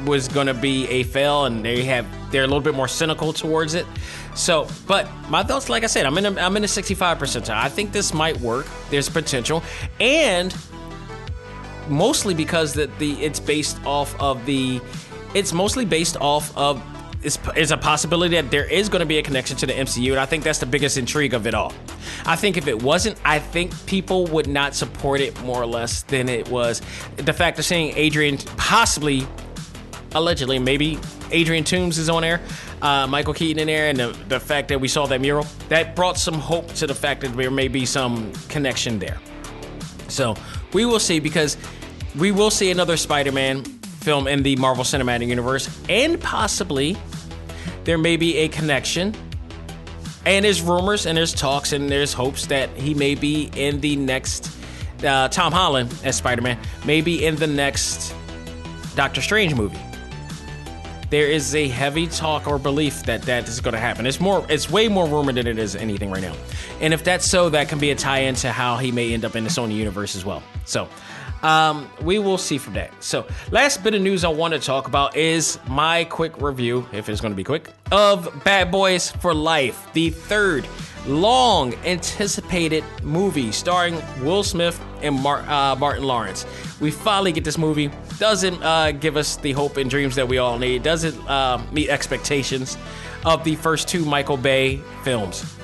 was going to be a fail, and they're a little bit more cynical towards it. So, but my thoughts, like I said, I'm in the 65 percentile. I think this might work. There's potential, and mostly because it's mostly based off of. It's a possibility that there is going to be a connection to the MCU, and I think that's the biggest intrigue of it all. I think if it wasn't, I think people would not support it more or less than it was. The fact of seeing Adrian, possibly, allegedly, maybe Adrian Toomes is on there, Michael Keaton in there, and the fact that we saw that mural, that brought some hope to the fact that there may be some connection there. So we will see, because we will see another Spider-Man film in the Marvel Cinematic Universe, and possibly there may be a connection. And there's rumors and there's talks and there's hopes that he may be in the next Tom Holland as Spider-Man, maybe in the next Doctor Strange movie. There is a heavy talk or belief that is going to happen. It's way more rumor than it is anything right now. And if that's so, that can be a tie-in to how he may end up in the Sony universe as well. So we will see from that. So last bit of news I want to talk about is my quick review, if it's going to be quick, of Bad Boys for Life, the third long anticipated movie starring Will Smith and Martin Lawrence. We finally get this movie. Doesn't give us the hope and dreams that we all need. Doesn't meet expectations of the first two Michael Bay films.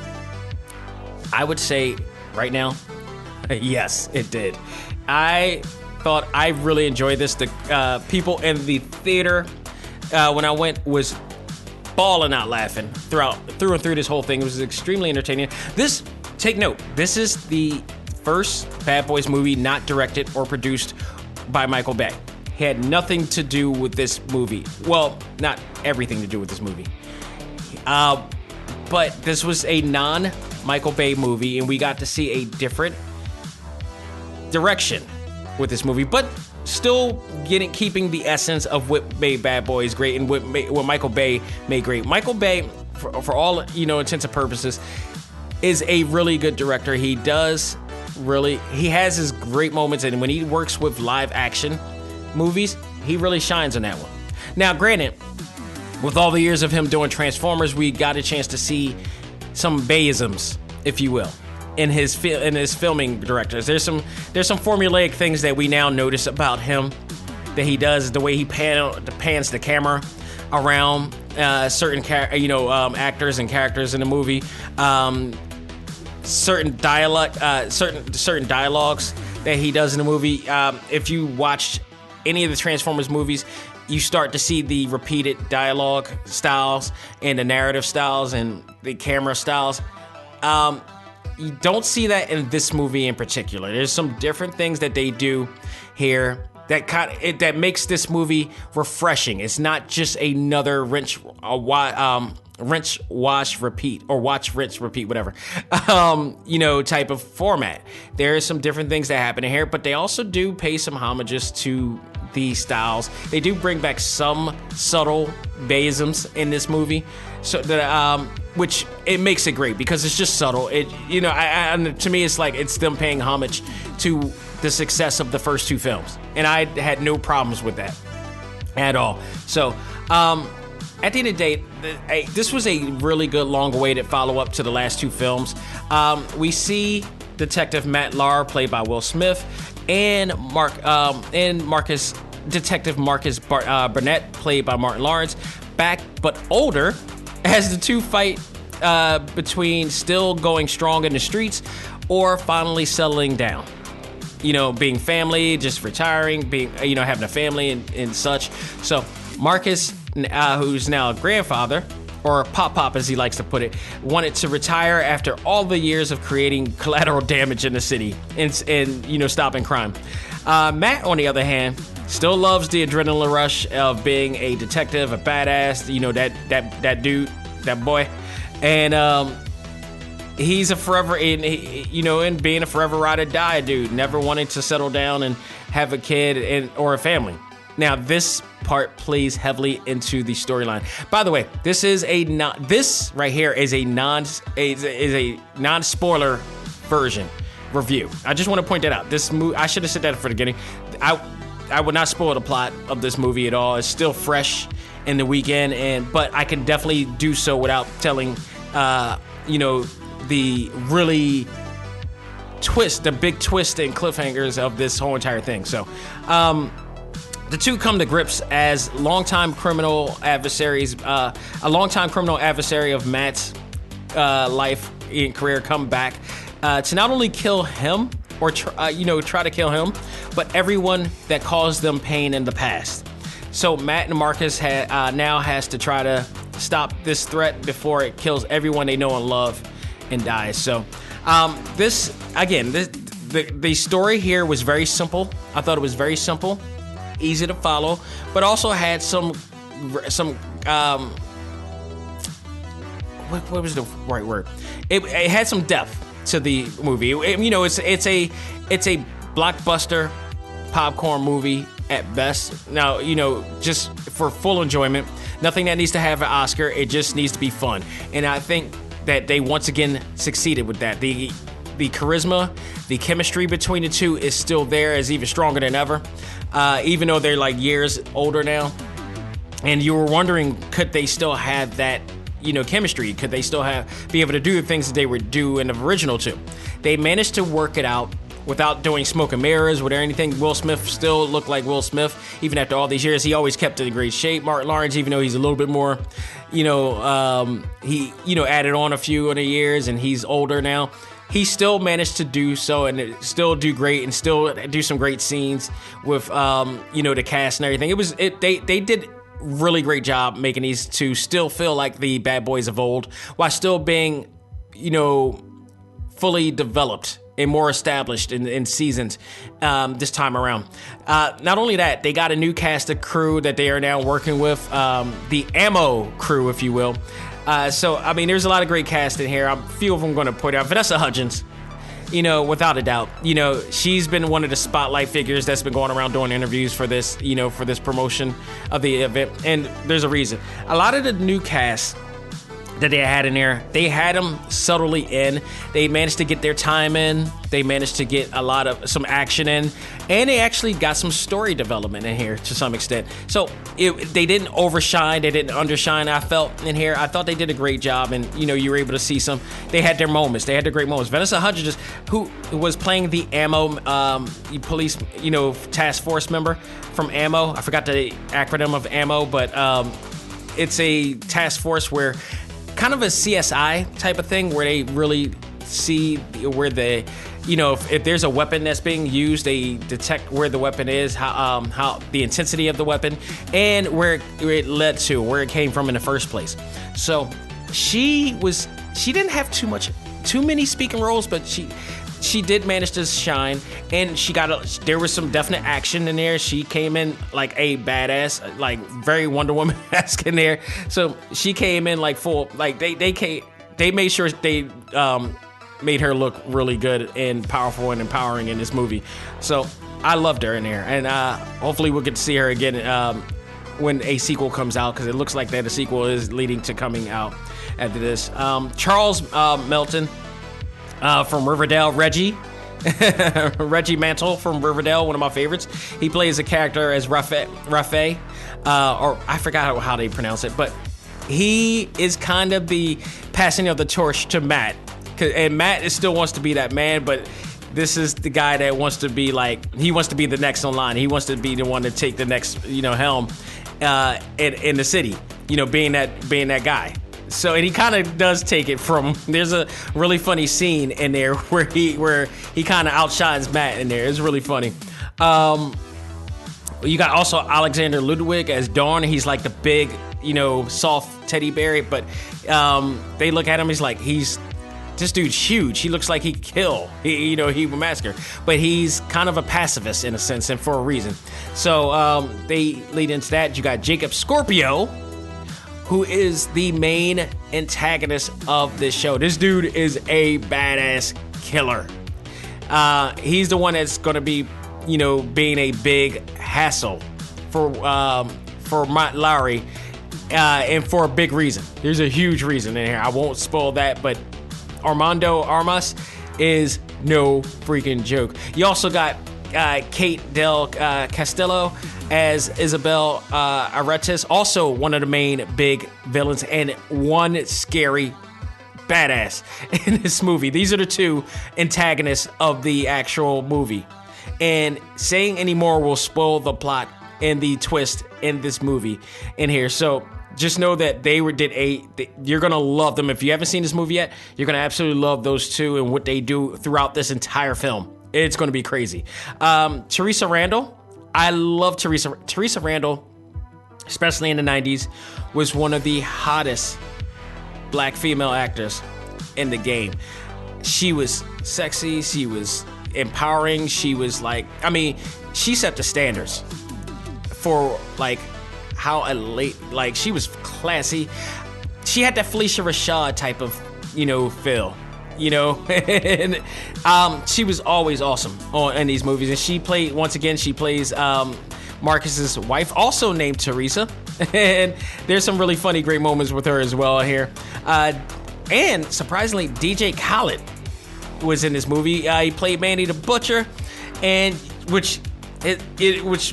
I would say right now, yes, it did. I thought I really enjoyed this. The people in the theater when I went was bawling out laughing through and through this whole thing. It was extremely entertaining. Take note, this is the first Bad Boys movie not directed or produced by Michael Bay. He had nothing to do with this movie. Well, not everything to do with this movie. But this was a non-Michael Bay movie, and we got to see a different direction with this movie, but still keeping the essence of what made Bad Boys great and what Michael Bay made great. Michael Bay, for all intents and purposes, is a really good director. He has his great moments, and when he works with live action movies, he really shines on that one. Now, granted, with all the years of him doing Transformers, we got a chance to see some Bayisms, if you will, in his filming directors. There's some formulaic things that we now notice about him that he does, the way he pans the camera around certain actors and characters in the movie, certain dialogues that he does in the movie. If you watch any of the Transformers movies, you start to see the repeated dialogue styles and the narrative styles and the camera styles. You don't see that in this movie in particular. There's some different things that they do here that makes this movie refreshing. It's not just another rinse, wash, repeat, or watch, rinse, repeat, whatever, type of format. There are some different things that happen in here, but they also do pay some homages to the styles. They do bring back some subtle Bayisms in this movie, so that which it makes it great because it's just subtle. It to me it's like it's them paying homage to the success of the first two films, and I had no problems with that at all. So at the end of the day, this was a really good long-awaited follow-up to the last two films. We see Detective Matt Lauer, played by Will Smith, and Detective Marcus Burnett, played by Martin Lawrence, back but older, as the two fight between still going strong in the streets or finally settling down. Being family, just retiring, being having a family and such. So Marcus, who's now a grandfather, or Pop as he likes to put it, wanted to retire after all the years of creating collateral damage in the city and stopping crime. Matt, on the other hand, still loves the adrenaline rush of being a detective, a badass, that dude, that boy, and he's a forever and being a forever ride or die dude, never wanting to settle down and have a kid or a family. Now, this part plays heavily into the storyline. By the way, this right here is a non-spoiler version review. I just want to point that out. This movie, I should have said that for the beginning. I would not spoil the plot of this movie at all. It's still fresh in the weekend, but I can definitely do so without telling, the really the big twist and cliffhangers of this whole entire thing. So, the two come to grips as longtime criminal adversaries. A longtime criminal adversary of Matt's life and career come back to not only kill him or try to kill him, but everyone that caused them pain in the past. So Matt and Marcus now has to try to stop this threat before it kills everyone they know and love and dies. So the story here was very simple. I thought it was very simple, easy to follow, but also had some what was the right word? It had some depth to the movie. It's a blockbuster popcorn movie at best. Now, just for full enjoyment, nothing that needs to have an Oscar. It just needs to be fun, and I think that they once again succeeded with that. The charisma, the chemistry between the two is still there, is even stronger than ever, even though they're like years older now. And you were wondering, could they still have that, chemistry? Could they still be able to do the things that they would do in the original two? They managed to work it out without doing smoke and mirrors, without anything. Will Smith still looked like Will Smith, even after all these years. He always kept in great shape. Martin Lawrence, even though he's a little bit more, he added on a few of the years and he's older now. He still managed to do so and still do great and still do some great scenes with, the cast and everything. They did really great job making these two still feel like the bad boys of old while still being, fully developed and more established in seasons this time around. Not only that, they got a new cast of crew that they are now working with, the Ammo crew, if you will. So, there's a lot of great cast in here. A few of them I'm going to point out. Vanessa Hudgens, without a doubt. She's been one of the spotlight figures that's been going around doing interviews for this, for this promotion of the event. And there's a reason. A lot of the new cast that they had in there, they had them subtly in. They managed to get their time in. They managed to get some action in, and they actually got some story development in here to some extent. So they didn't overshine, they didn't undershine. I felt in here, I thought they did a great job, and you were able to see they had their moments. They had their great moments. Vanessa Hudgens, who was playing the Ammo police, task force member from Ammo. I forgot the acronym of Ammo, but it's a task force where kind of a CSI type of thing where they really see where if there's a weapon that's being used, they detect where the weapon is, how the intensity of the weapon, and where it led to, where it came from in the first place. So she didn't have too many speaking roles, but she she did manage to shine, and there was some definite action in there. She came in like a badass, like very Wonder Woman-esque in there. So she came in like full, like they made sure they made her look really good and powerful and empowering in this movie. So I loved her in there, and hopefully we'll get to see her again when a sequel comes out, because it looks like that a sequel is leading to coming out after this. Charles Melton from Riverdale, Reggie Mantle from Riverdale, one of my favorites. He plays a character as Rafe, or I forgot how they pronounce it, but he is kind of the passing of the torch to Matt, and Matt still wants to be that man, but this is the guy that wants to be like, he wants to be the next in line. He wants to be the one to take the next, helm in the city, being that guy. So, and he kind of does take it from, there's a really funny scene in there where he kind of outshines Matt in there. It's really funny. You got also Alexander Ludwig as Dawn. He's like the big, soft teddy bear, but they look at him, this dude's huge. He looks like he'd kill. He would massacre. But he's kind of a pacifist in a sense, and for a reason. So they lead into that. You got Jacob Scorpio, who is the main antagonist of this show. This dude is a badass killer. He's the one that's going to be, being a big hassle for Matt Lowry, and for a big reason. There's a huge reason in here. I won't spoil that, but Armando Armas is no freaking joke. You also got Kate Del Castillo as Isabel Aretes, also one of the main big villains and one scary badass in this movie. These are the two antagonists of the actual movie. And saying any more will spoil the plot and the twist in this movie in here. So just know that you're going to love them. If you haven't seen this movie yet, you're going to absolutely love those two and what they do throughout this entire film. It's going to be crazy. Teresa Randall. I love Teresa. Teresa Randall, especially in the 90s, was one of the hottest black female actors in the game. She was sexy. She was empowering. She was she set the standards for how elite, she was classy. She had that Felicia Rashad type of, feel, and she was always awesome in these movies. And she plays Marcus's wife, also named Teresa. And there's some really funny, great moments with her as well here. And surprisingly, DJ Khaled was in this movie. He played Manny the Butcher, and was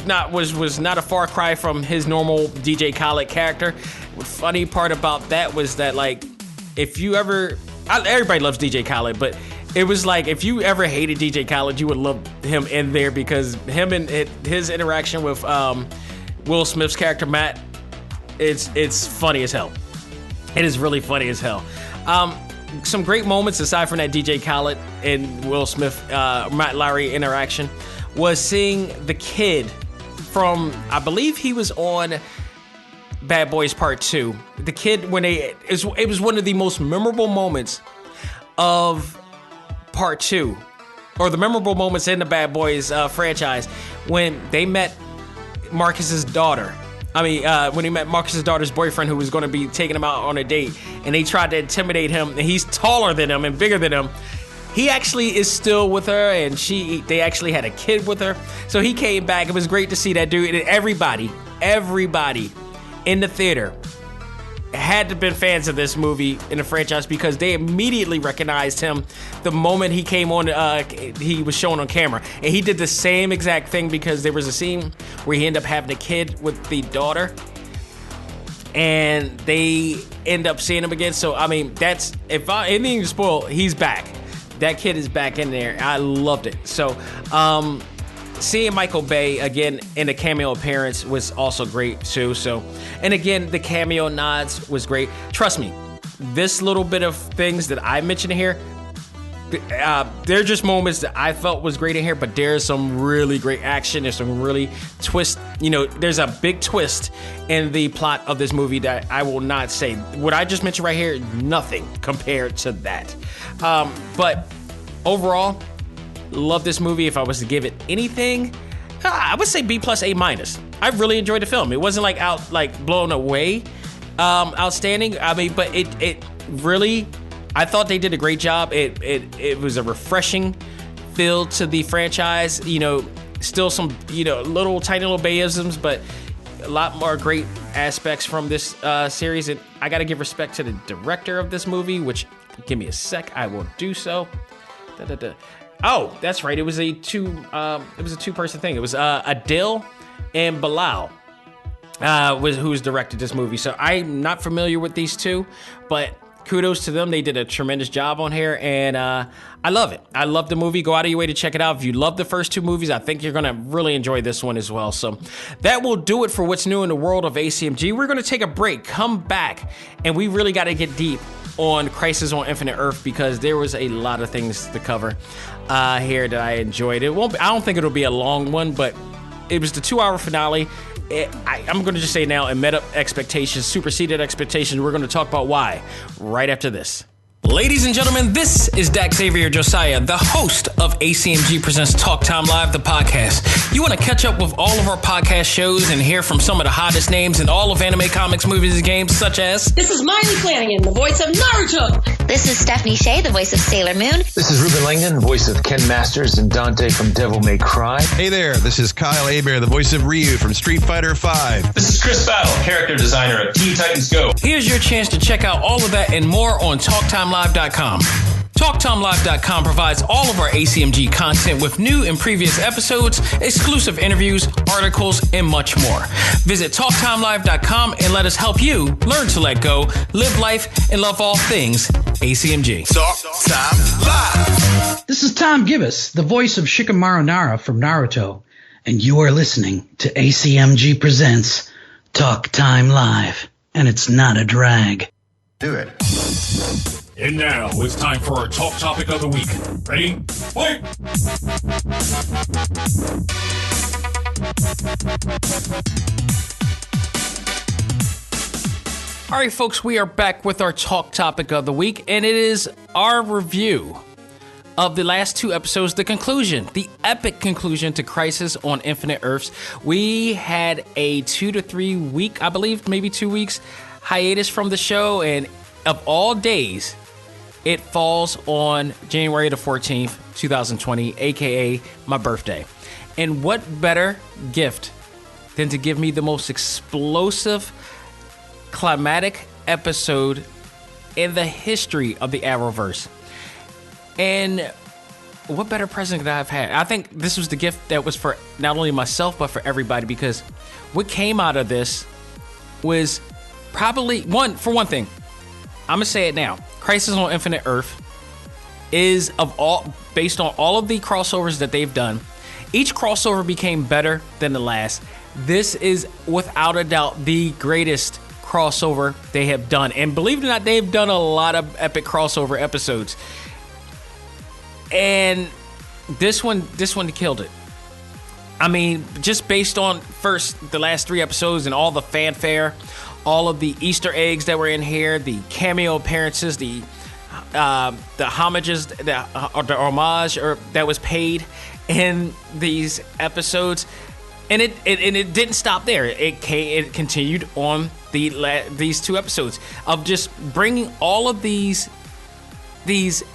not a far cry from his normal DJ Khaled character. The funny part about that was that everybody loves DJ Khaled, but it was if you ever hated DJ Khaled, you would love him in there, because him and his interaction with Will Smith's character Matt, it's funny as hell. It is really funny as hell. Some great moments aside from that DJ Khaled and Will Smith Matt Lowry interaction was seeing the kid from, I believe he was on Bad Boys Part 2. The kid, it was one of the most memorable moments of Part 2, or the memorable moments in the Bad Boys franchise, when they met Marcus's daughter. When he met Marcus's daughter's boyfriend, who was going to be taking him out on a date, and they tried to intimidate him, and he's taller than him and bigger than him. He actually is still with her, and they actually had a kid with her. So he came back. It was great to see that dude. And everybody in the theater had to been fans of this movie in the franchise, because they immediately recognized him the moment he came on. He was shown on camera, and he did the same exact thing, because there was a scene where he ended up having a kid with the daughter, and they end up seeing him again. So that's, if anything to spoil, he's back. That kid is back in there. I loved it. So, seeing Michael Bay again in a cameo appearance was also great too. So, and again, the cameo nods was great. Trust me, this little bit of things that I mentioned here, they're just moments that I felt was great in here, but there's some really great action. There's some really twist. There's a big twist in the plot of this movie that I will not say. What I just mentioned right here, nothing compared to that. But overall, Love this movie. If I was to give it anything, I would say B+, A-. I really enjoyed the film. It wasn't like blown away, outstanding. I mean, but it really, I thought they did a great job. It was a refreshing feel to the franchise. You know, still some, you know, tiny little Bayisms, but a lot more great aspects from this series. And I got to give respect to the director of this movie, which, give me a sec, I will do so. Oh, that's right. It was a two-person thing. It was Adil and Bilal who's directed this movie. So I'm not familiar with these two, but kudos to them. They did a tremendous job on here, and I love it. I love the movie. Go out of your way to check it out. If you love the first two movies, I think you're going to really enjoy this one as well. So that will do it for what's new in the world of A.C.M.G. We're going to take a break, come back, and we really got to get deep on Crisis on Infinite Earth because there was a lot of things to cover here that I enjoyed. I don't think it'll be a long one, but it was the 2-hour finale. I'm going to just say now, it met up expectations, superseded expectations. We're going to talk about why right after this. Ladies and gentlemen, this is Dak Xavier Josiah, the host of A.C.M.G. Presents Talk Time Live, the podcast. You want to catch up with all of our podcast shows and hear from some of the hottest names in all of anime, comics, movies, and games, such as... This is Miley Flanagan, the voice of Naruto. This is Stephanie Shea, the voice of Sailor Moon. This is Ruben Langdon, voice of Ken Masters and Dante from Devil May Cry. Hey there, this is Kyle Hebert, the voice of Ryu from Street Fighter V. This is Chris Battle, character designer of Teen Titans Go. Here's your chance to check out all of that and more on TalkTimeLive.com. TalkTimeLive.com provides all of our ACMG content with new and previous episodes, exclusive interviews, articles, and much more. Visit TalkTimeLive.com and let us help you learn to let go, live life, and love all things ACMG. Talk Time Live. This is Tom Gibbous, the voice of Shikamaru Nara from Naruto, and you are listening to ACMG Presents Talk Time Live, and it's not a drag. Do it. And now it's time for our Talk Topic of the Week. Ready? Play! All right, folks, we are back with our Talk Topic of the Week, and it is our review of the last two episodes, the conclusion, the epic conclusion to Crisis on Infinite Earths. We had a 2 to 3 week, I believe, maybe 2 weeks hiatus from the show, and of all days, it falls on January the 14th, 2020, aka my birthday. And what better gift than to give me the most explosive, climatic episode in the history of the Arrowverse. And what better present could I have had? I think this was the gift that was for not only myself, but for everybody, because what came out of this was probably, for one thing, I'm going to say it now. Crisis on Infinite Earth is based on all of the crossovers that they've done. Each crossover became better than the last. This is without a doubt the greatest crossover they have done. And believe it or not, they've done a lot of epic crossover episodes. And this one killed it. I mean, just based on the last 3 episodes and all the fanfare, all of the Easter eggs that were in here, the cameo appearances, the homages, the homage that was paid in these episodes, and it didn't stop there. It continued on these 2 episodes of just bringing all of these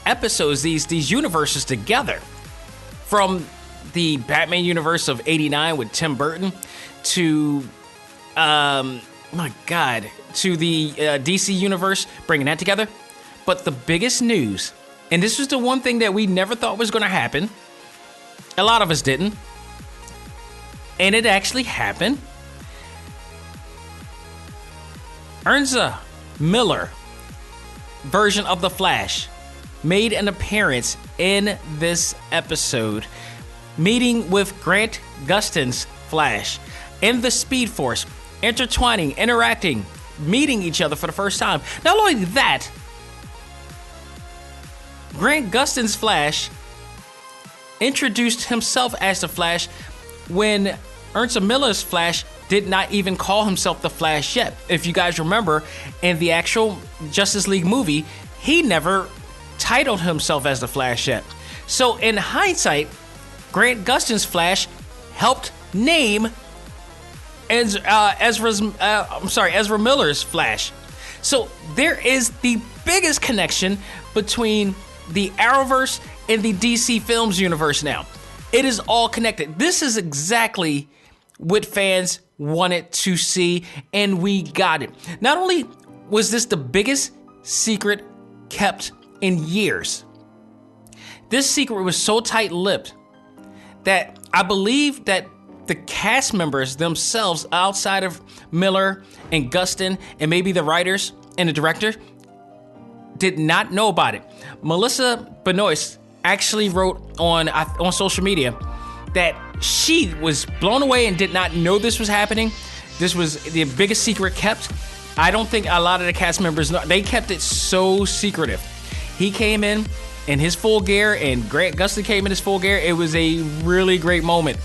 episodes, these universes together, from the Batman universe of '89 with Tim Burton to to the DC universe, bringing that together. But the biggest news, and this was the one thing that we never thought was going to happen, a lot of us didn't, and it actually happened. Ezra Miller version of The Flash made an appearance in this episode, meeting with Grant Gustin's Flash and the Speed Force, intertwining, interacting, meeting each other for the first time. Not only that, Grant Gustin's Flash introduced himself as the Flash when Ezra Miller's Flash did not even call himself the Flash yet. If you guys remember, in the actual Justice League movie, he never titled himself as the Flash yet. So in hindsight, Grant Gustin's Flash helped name Ezra Miller's Flash. So there is the biggest connection between the Arrowverse and the DC Films universe now. It is all connected. This is exactly what fans wanted to see, and we got it. Not only was this the biggest secret kept in years, this secret was so tight-lipped that I believe that the cast members themselves, outside of Miller and Gustin and maybe the writers and the director, did not know about it. Melissa Benoist actually wrote on social media that she was blown away and did not know this was happening. This was the biggest secret kept. I don't think a lot of the cast members know. They kept it so secretive. He came in his full gear, and Grant Gustin came in his full gear. It was a really great moment.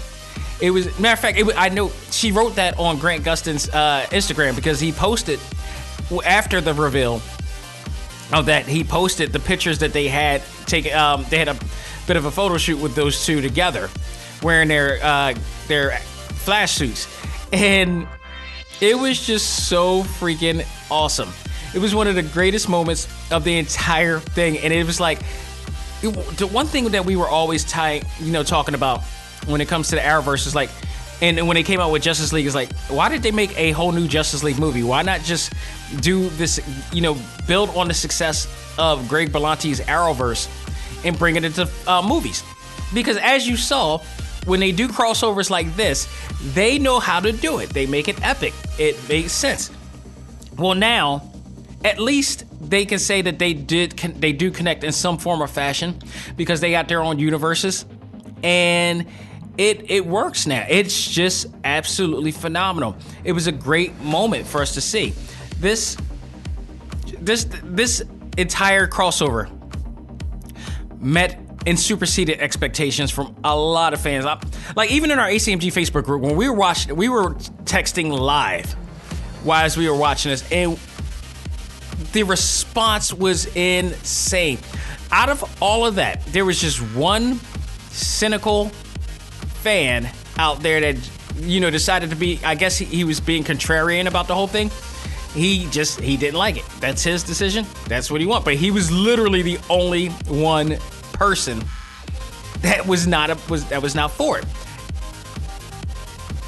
It was, matter of fact, I know she wrote that on Grant Gustin's Instagram, because he posted after the reveal of that. He posted the pictures that they had taken. They had a bit of a photo shoot with those two together, wearing their Flash suits, and it was just so freaking awesome. It was one of the greatest moments of the entire thing, and it was like the one thing that we were always talking about when it comes to the Arrowverse is like, and when they came out with Justice League, is like, why did they make a whole new Justice League movie? Why not just do this, build on the success of Greg Berlanti's Arrowverse and bring it into movies? Because as you saw, when they do crossovers like this, they know how to do it. They make it epic. It makes sense. Well, now, at least they can say that they do connect in some form or fashion, because they got their own universes, and it works now. It's just absolutely phenomenal. It was a great moment for us to see. This entire crossover met and superseded expectations from a lot of fans. Like, even in our A.C.M.G Facebook group, when we were watching, we were texting live while we were watching this, and the response was insane. Out of all of that, there was just one cynical fan out there that, decided to be, I guess he was being contrarian about the whole thing. He didn't like it. That's his decision. That's what he wants. But he was literally the only one person that was not for it.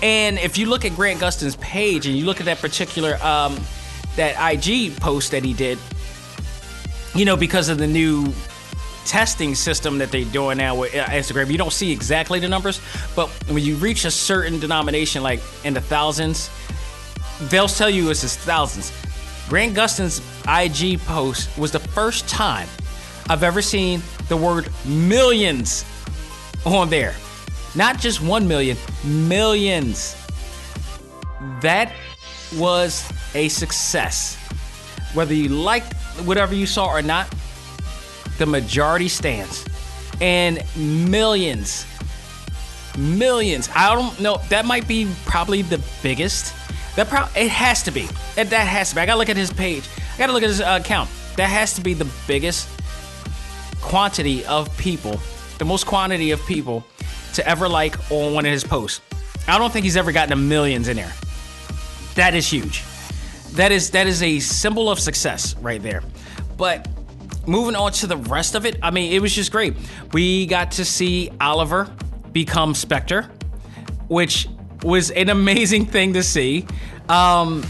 And if you look at Grant Gustin's page and you look at that particular that IG post that he did, because of the new testing system that they're doing now with Instagram, you don't see exactly the numbers, but when you reach a certain denomination, like in the thousands, they'll tell you it's thousands. Grant Gustin's IG post was the first time I've ever seen the word millions on there. Not just 1 million, millions. That was a success. Whether you liked whatever you saw or not, the majority stands. And millions. I don't know. That might be probably the biggest. It has to be. That has to be. I gotta look at his page. I gotta look at his account. That has to be the biggest quantity of people, the most quantity of people to ever like on one of his posts. I don't think he's ever gotten a millions in there. That is huge. That is a symbol of success right there. But moving on to the rest of it, I mean, it was just great. We got to see Oliver become Spectre, which was an amazing thing to see. And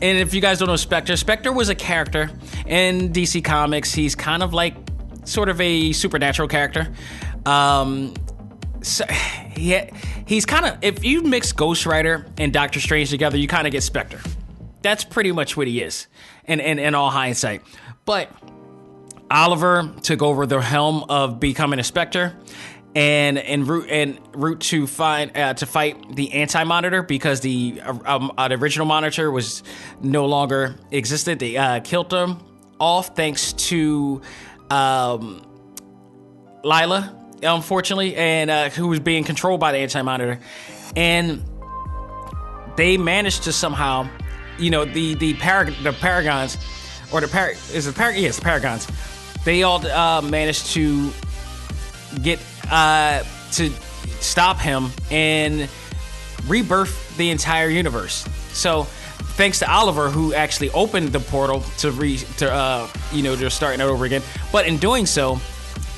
if you guys don't know Spectre was a character in DC Comics. He's kind of like sort of a supernatural character. So he's kind of, if you mix Ghost Rider and Doctor Strange together, you kind of get Spectre. That's pretty much what he is, in all hindsight. But Oliver took over the helm of becoming a Spectre, and en route to fight the Anti-Monitor, because the original Monitor was no longer existed. They killed him off thanks to Lila, unfortunately, and who was being controlled by the Anti-Monitor, and they managed to somehow, the Paragons, or the Paragons. They all managed to get to stop him and rebirth the entire universe. So thanks to Oliver, who actually opened the portal to starting it over again. But in doing so,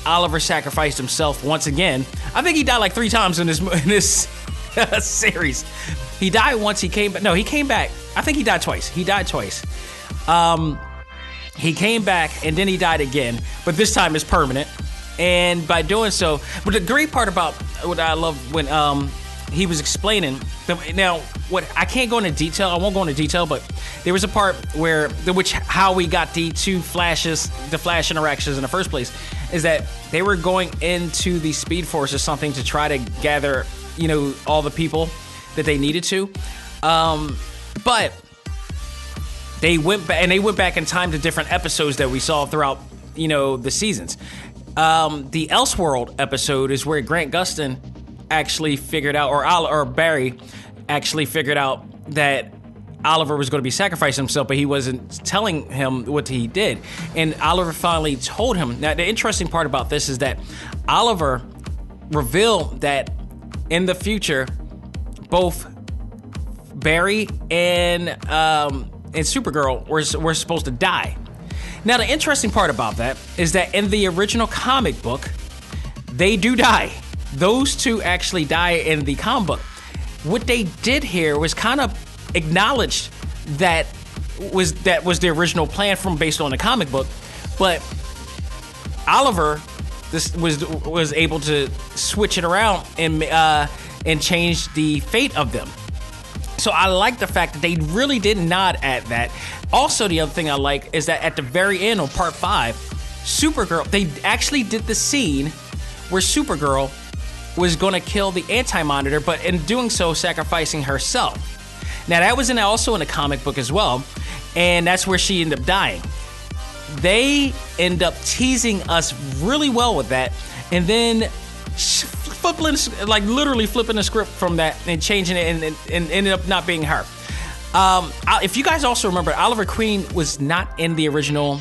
Oliver sacrificed himself once again. I think he died like 3 times in this series. He died once. He came back. No, he came back. I think he died twice. He came back and then he died again, but this time it's permanent. And by doing so, but the great part about what I love when he was explaining, now what I can't go into detail, I won't go into detail, but there was a part where how we got the Flash interactions in the first place is that they were going into the Speed Force or something to try to gather, all the people that they needed to, but they went back in time to different episodes that we saw throughout, the seasons. The Elseworld episode is where Grant Gustin actually figured out, or Barry actually figured out that Oliver was going to be sacrificing himself, but he wasn't telling him what he did. And Oliver finally told him. Now, the interesting part about this is that Oliver revealed that in the future, both Barry and Supergirl were supposed to die. Now, the interesting part about that is that in the original comic book, they do die. Those two actually die in the comic book. What they did here was kind of acknowledged that was the original plan based on the comic book, but Oliver was able to switch it around and change the fate of them. So I like the fact that they really did nod at that. Also, the other thing I like is that at the very end of part 5, Supergirl, they actually did the scene where Supergirl was going to kill the Anti-Monitor, but in doing so, sacrificing herself. Now, that was also in the comic book as well, and that's where she ended up dying. They end up teasing us really well with that, and then literally flipping the script from that and changing it and ended up not being her. If you guys also remember, Oliver Queen was not in the original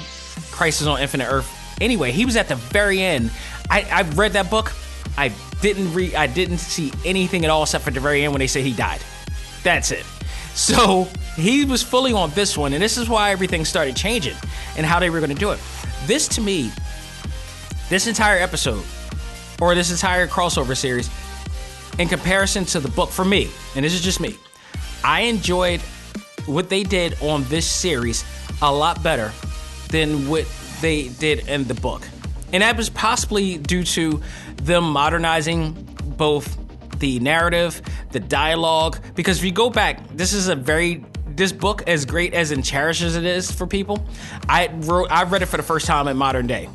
Crisis on Infinite Earth. Anyway, he was at the very end. I've read that book. I didn't see anything at all except for the very end when they said he died. That's it. So he was fully on this one, and this is why everything started changing and how they were going to do it. This, to me, this entire episode, or this entire crossover series, in comparison to the book, for me, and this is just me, I enjoyed what they did on this series a lot better than what they did in the book. And that was possibly due to them modernizing both the narrative, the dialogue, because if you go back, this book, as great as and cherished as it is for people, I read it for the first time in modern day.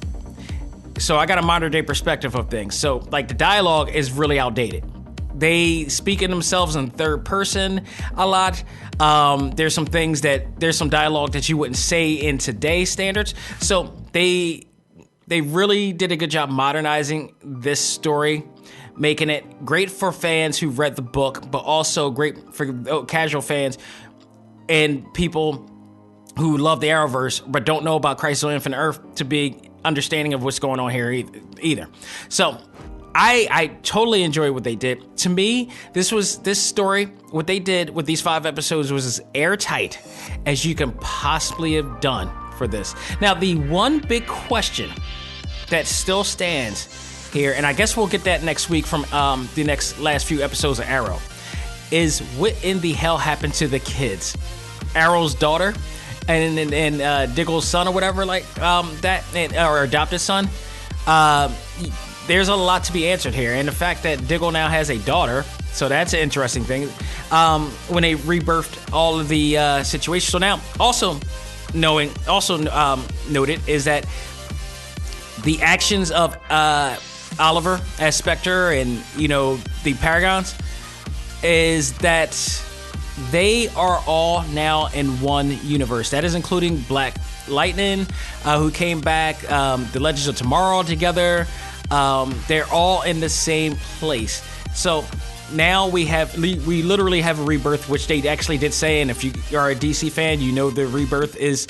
So I got a modern day perspective of things. So like the dialogue is really outdated. They speak in themselves in third person a lot. There's some dialogue that you wouldn't say in today's standards. So they really did a good job modernizing this story, making it great for fans who read the book, but also great for casual fans and people who love the Arrowverse but don't know about Crisis on Infinite Earth to be understanding of what's going on here either. So I totally enjoyed what they did. To me, this story, what they did with these 5 episodes was as airtight as you can possibly have done for this. Now, the one big question that still stands here, and I guess we'll get that next week from the last few episodes of Arrow, is what in the hell happened to the kids? Arrow's daughter and Diggle's son or whatever or adopted son. There's a lot to be answered here, and the fact that Diggle now has a daughter, so that's an interesting thing. When they rebirthed all of the situations. So now, also noted is that the actions of Oliver as Spectre and the Paragons is that they are all now in one universe. That is including Black Lightning, who came back, the Legends of Tomorrow together. They're all in the same place. So now we literally have a rebirth, which they actually did say, and if you are a DC fan, you know the rebirth is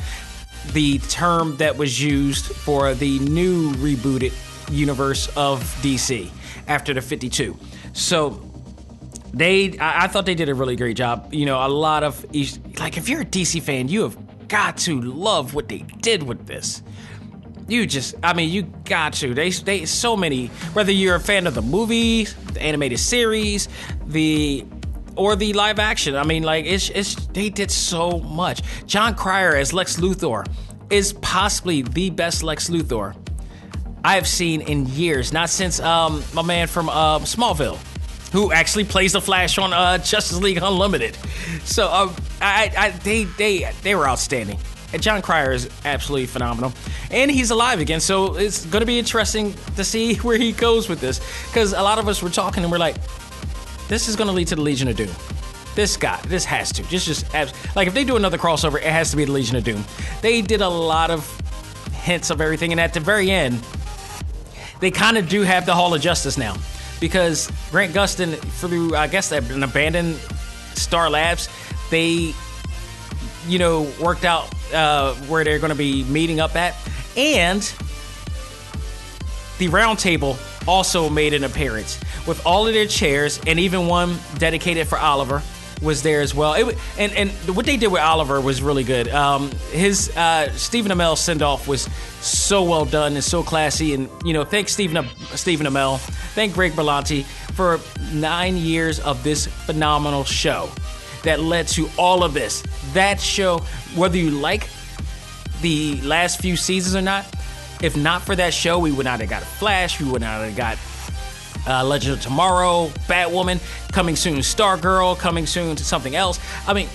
the term that was used for the new rebooted universe of DC after the 52. So I thought they did a really great job. You know, a lot of, like, if you're a DC fan, you have got to love what they did with this. You got to. They so many, whether you're a fan of the movie, the animated series, or the live action. I mean, like, they did so much. Jon Cryer as Lex Luthor is possibly the best Lex Luthor I've seen in years. Not since my man from Smallville, who actually plays the Flash on Justice League Unlimited. So they were outstanding. And Jon Cryer is absolutely phenomenal. And he's alive again, so it's going to be interesting to see where he goes with this. Because a lot of us were talking and we're like, this is going to lead to the Legion of Doom. This has to. Like, if they do another crossover, it has to be the Legion of Doom. They did a lot of hints of everything, and at the very end, they kind of do have the Hall of Justice now. Because Grant Gustin, through, I guess, an abandoned Star Labs, they, worked out where they're going to be meeting up at. And the Round Table also made an appearance with all of their chairs, and even one dedicated for Oliver was there as well. And what they did with Oliver was really good. His Stephen Amell send-off was so well done and so classy. And, thanks Stephen Amell, thank Greg Berlanti for 9 years of this phenomenal show that led to all of this. That show, whether you like the last few seasons or not, if not for that show, we would not have got Flash, we would not have got Legend of Tomorrow, Batwoman, coming soon Stargirl, coming soon to something else. I mean,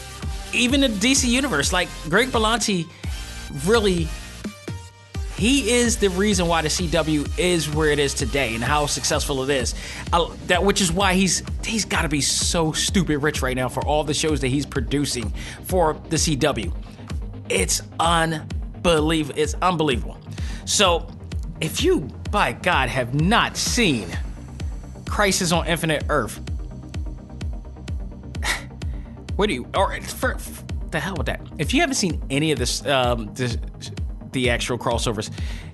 even the DC Universe, like Greg Berlanti, really, he is the reason why the CW is where it is today and how successful it is. Which is why he's got to be so stupid rich right now for all the shows that he's producing for the CW. It's unbelievable. It's unbelievable. So, if you, by God, have not seen Crisis on Infinite Earth, the hell with that. If you haven't seen any of this, the actual crossovers,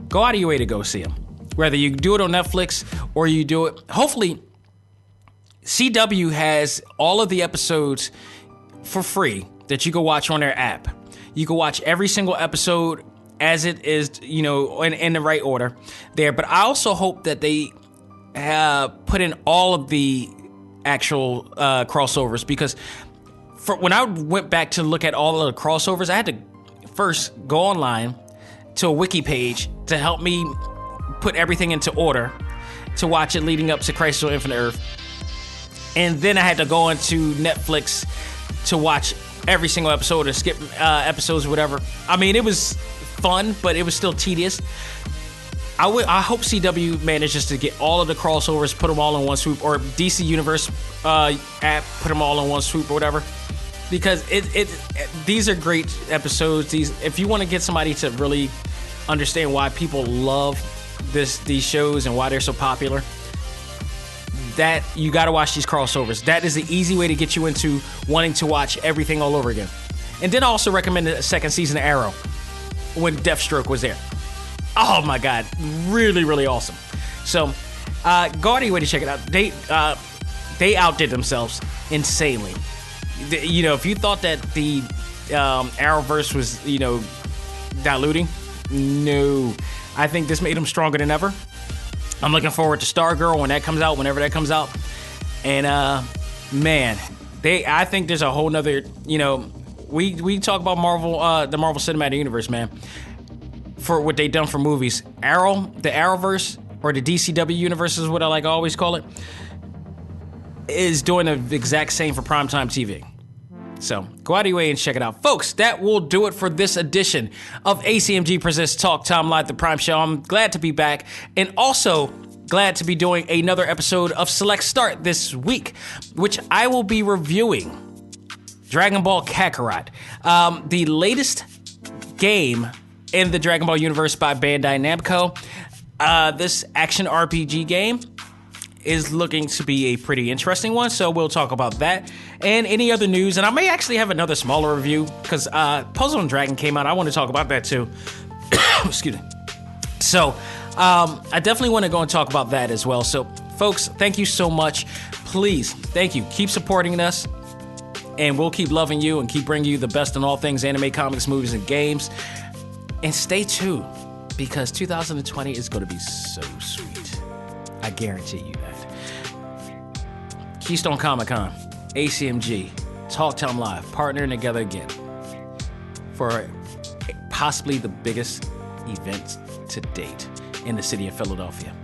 go out of your way to go see them. Whether you do it on Netflix or you do it, hopefully, CW has all of the episodes for free that you can watch on their app. You can watch every single episode as it is, in the right order there. But I also hope that they put in all of the actual crossovers, because when I went back to look at all of the crossovers, I had to first go online to a wiki page to help me put everything into order to watch it leading up to Crisis on Infinite Earth. And then I had to go into Netflix to watch every single episode or skip episodes or whatever. I mean, it was fun, but it was still tedious. I hope CW manages to get all of the crossovers, put them all in one swoop, or DC Universe app, put them all in one swoop or whatever. Because these are great episodes. If you want to get somebody to really understand why people love these shows and why they're so popular, that you got to watch these crossovers. That is the easy way to get you into wanting to watch everything all over again. And then I also recommend the second season of Arrow when Deathstroke was there. Oh my God, really, really awesome. So go out of your way to check it out. They outdid themselves insanely. If you thought that the Arrowverse was, diluting, no. I think this made them stronger than ever. I'm looking forward to Stargirl when that comes out, whenever that comes out. And man, I think there's a whole nother, we talk about Marvel, the Marvel Cinematic Universe, man, for what they've done for movies. Arrow, the Arrowverse, or the DCW universe is what I like to always call it, is doing the exact same for primetime TV. So go out of your way and check it out. Folks, that will do it for this edition of A.C.M.G. Presents Talk Time Live, the Prime Show. I'm glad to be back, and also glad to be doing another episode of Select Start this week, which I will be reviewing Dragon Ball Kakarot, the latest game in the Dragon Ball universe by Bandai Namco. This action RPG game is looking to be a pretty interesting one, so we'll talk about that and any other news. And I may actually have another smaller review, because Puzzle and Dragon came out. I want to talk about that too. Excuse me. So I definitely want to go and talk about that as well. So, folks, thank you so much. Please, thank you. Keep supporting us, and we'll keep loving you and keep bringing you the best in all things anime, comics, movies, and games. And stay tuned, because 2020 is going to be so sweet. I guarantee you that. Keystone Comic-Con, A.C.M.G, Talk Time Live, partnering together again for possibly the biggest event to date in the city of Philadelphia,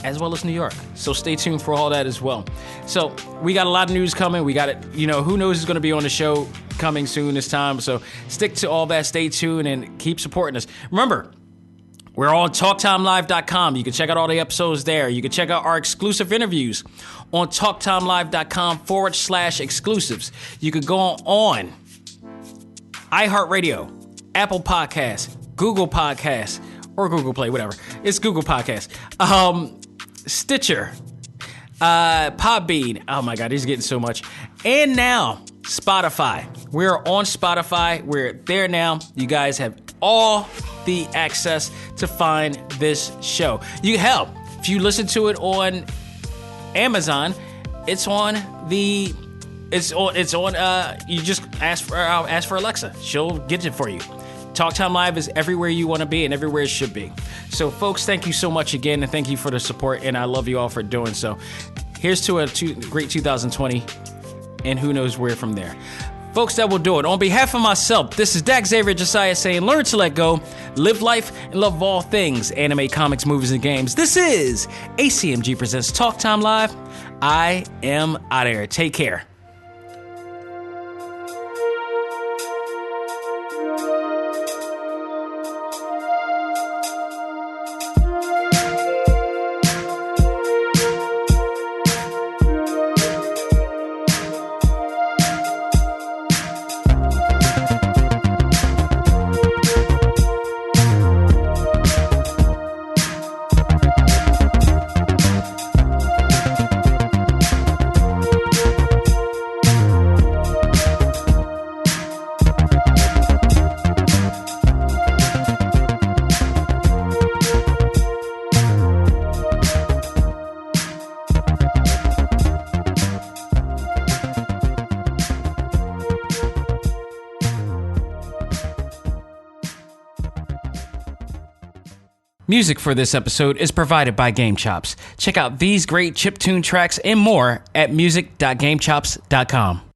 as well as New York. So stay tuned for all that as well. So we got a lot of news coming. We got it, who knows who's going to be on the show coming soon this time. So stick to all that. Stay tuned and keep supporting us. Remember, we're on TalkTimeLive.com. You can check out all the episodes there. You can check out our exclusive interviews on TalkTimeLive.com/exclusives. You can go on iHeartRadio, Apple Podcasts, Google Podcasts, or Google Play, whatever. It's Google Podcasts. Stitcher, Podbean. Oh my God, he's getting so much. And now, Spotify. We're on Spotify. We're there now. You guys have all the access to find this show. If you listen to it on Amazon, it's on you just ask for Alexa. She'll get it for you. Talk Time Live is everywhere you want to be and everywhere it should be. So, folks, thank you so much again, and thank you for the support, and I love you all for doing so. Here's to a great 2020, and who knows where from there. Folks, that will do it. On behalf of myself, this is Dak Xavier Josiah saying, learn to let go, live life, and love all things anime, comics, movies, and games. This is A.C.M.G. Presents Talk Time Live. I am out of here. Take care. Music for this episode is provided by Game Chops. Check out these great chiptune tracks and more at music.gamechops.com.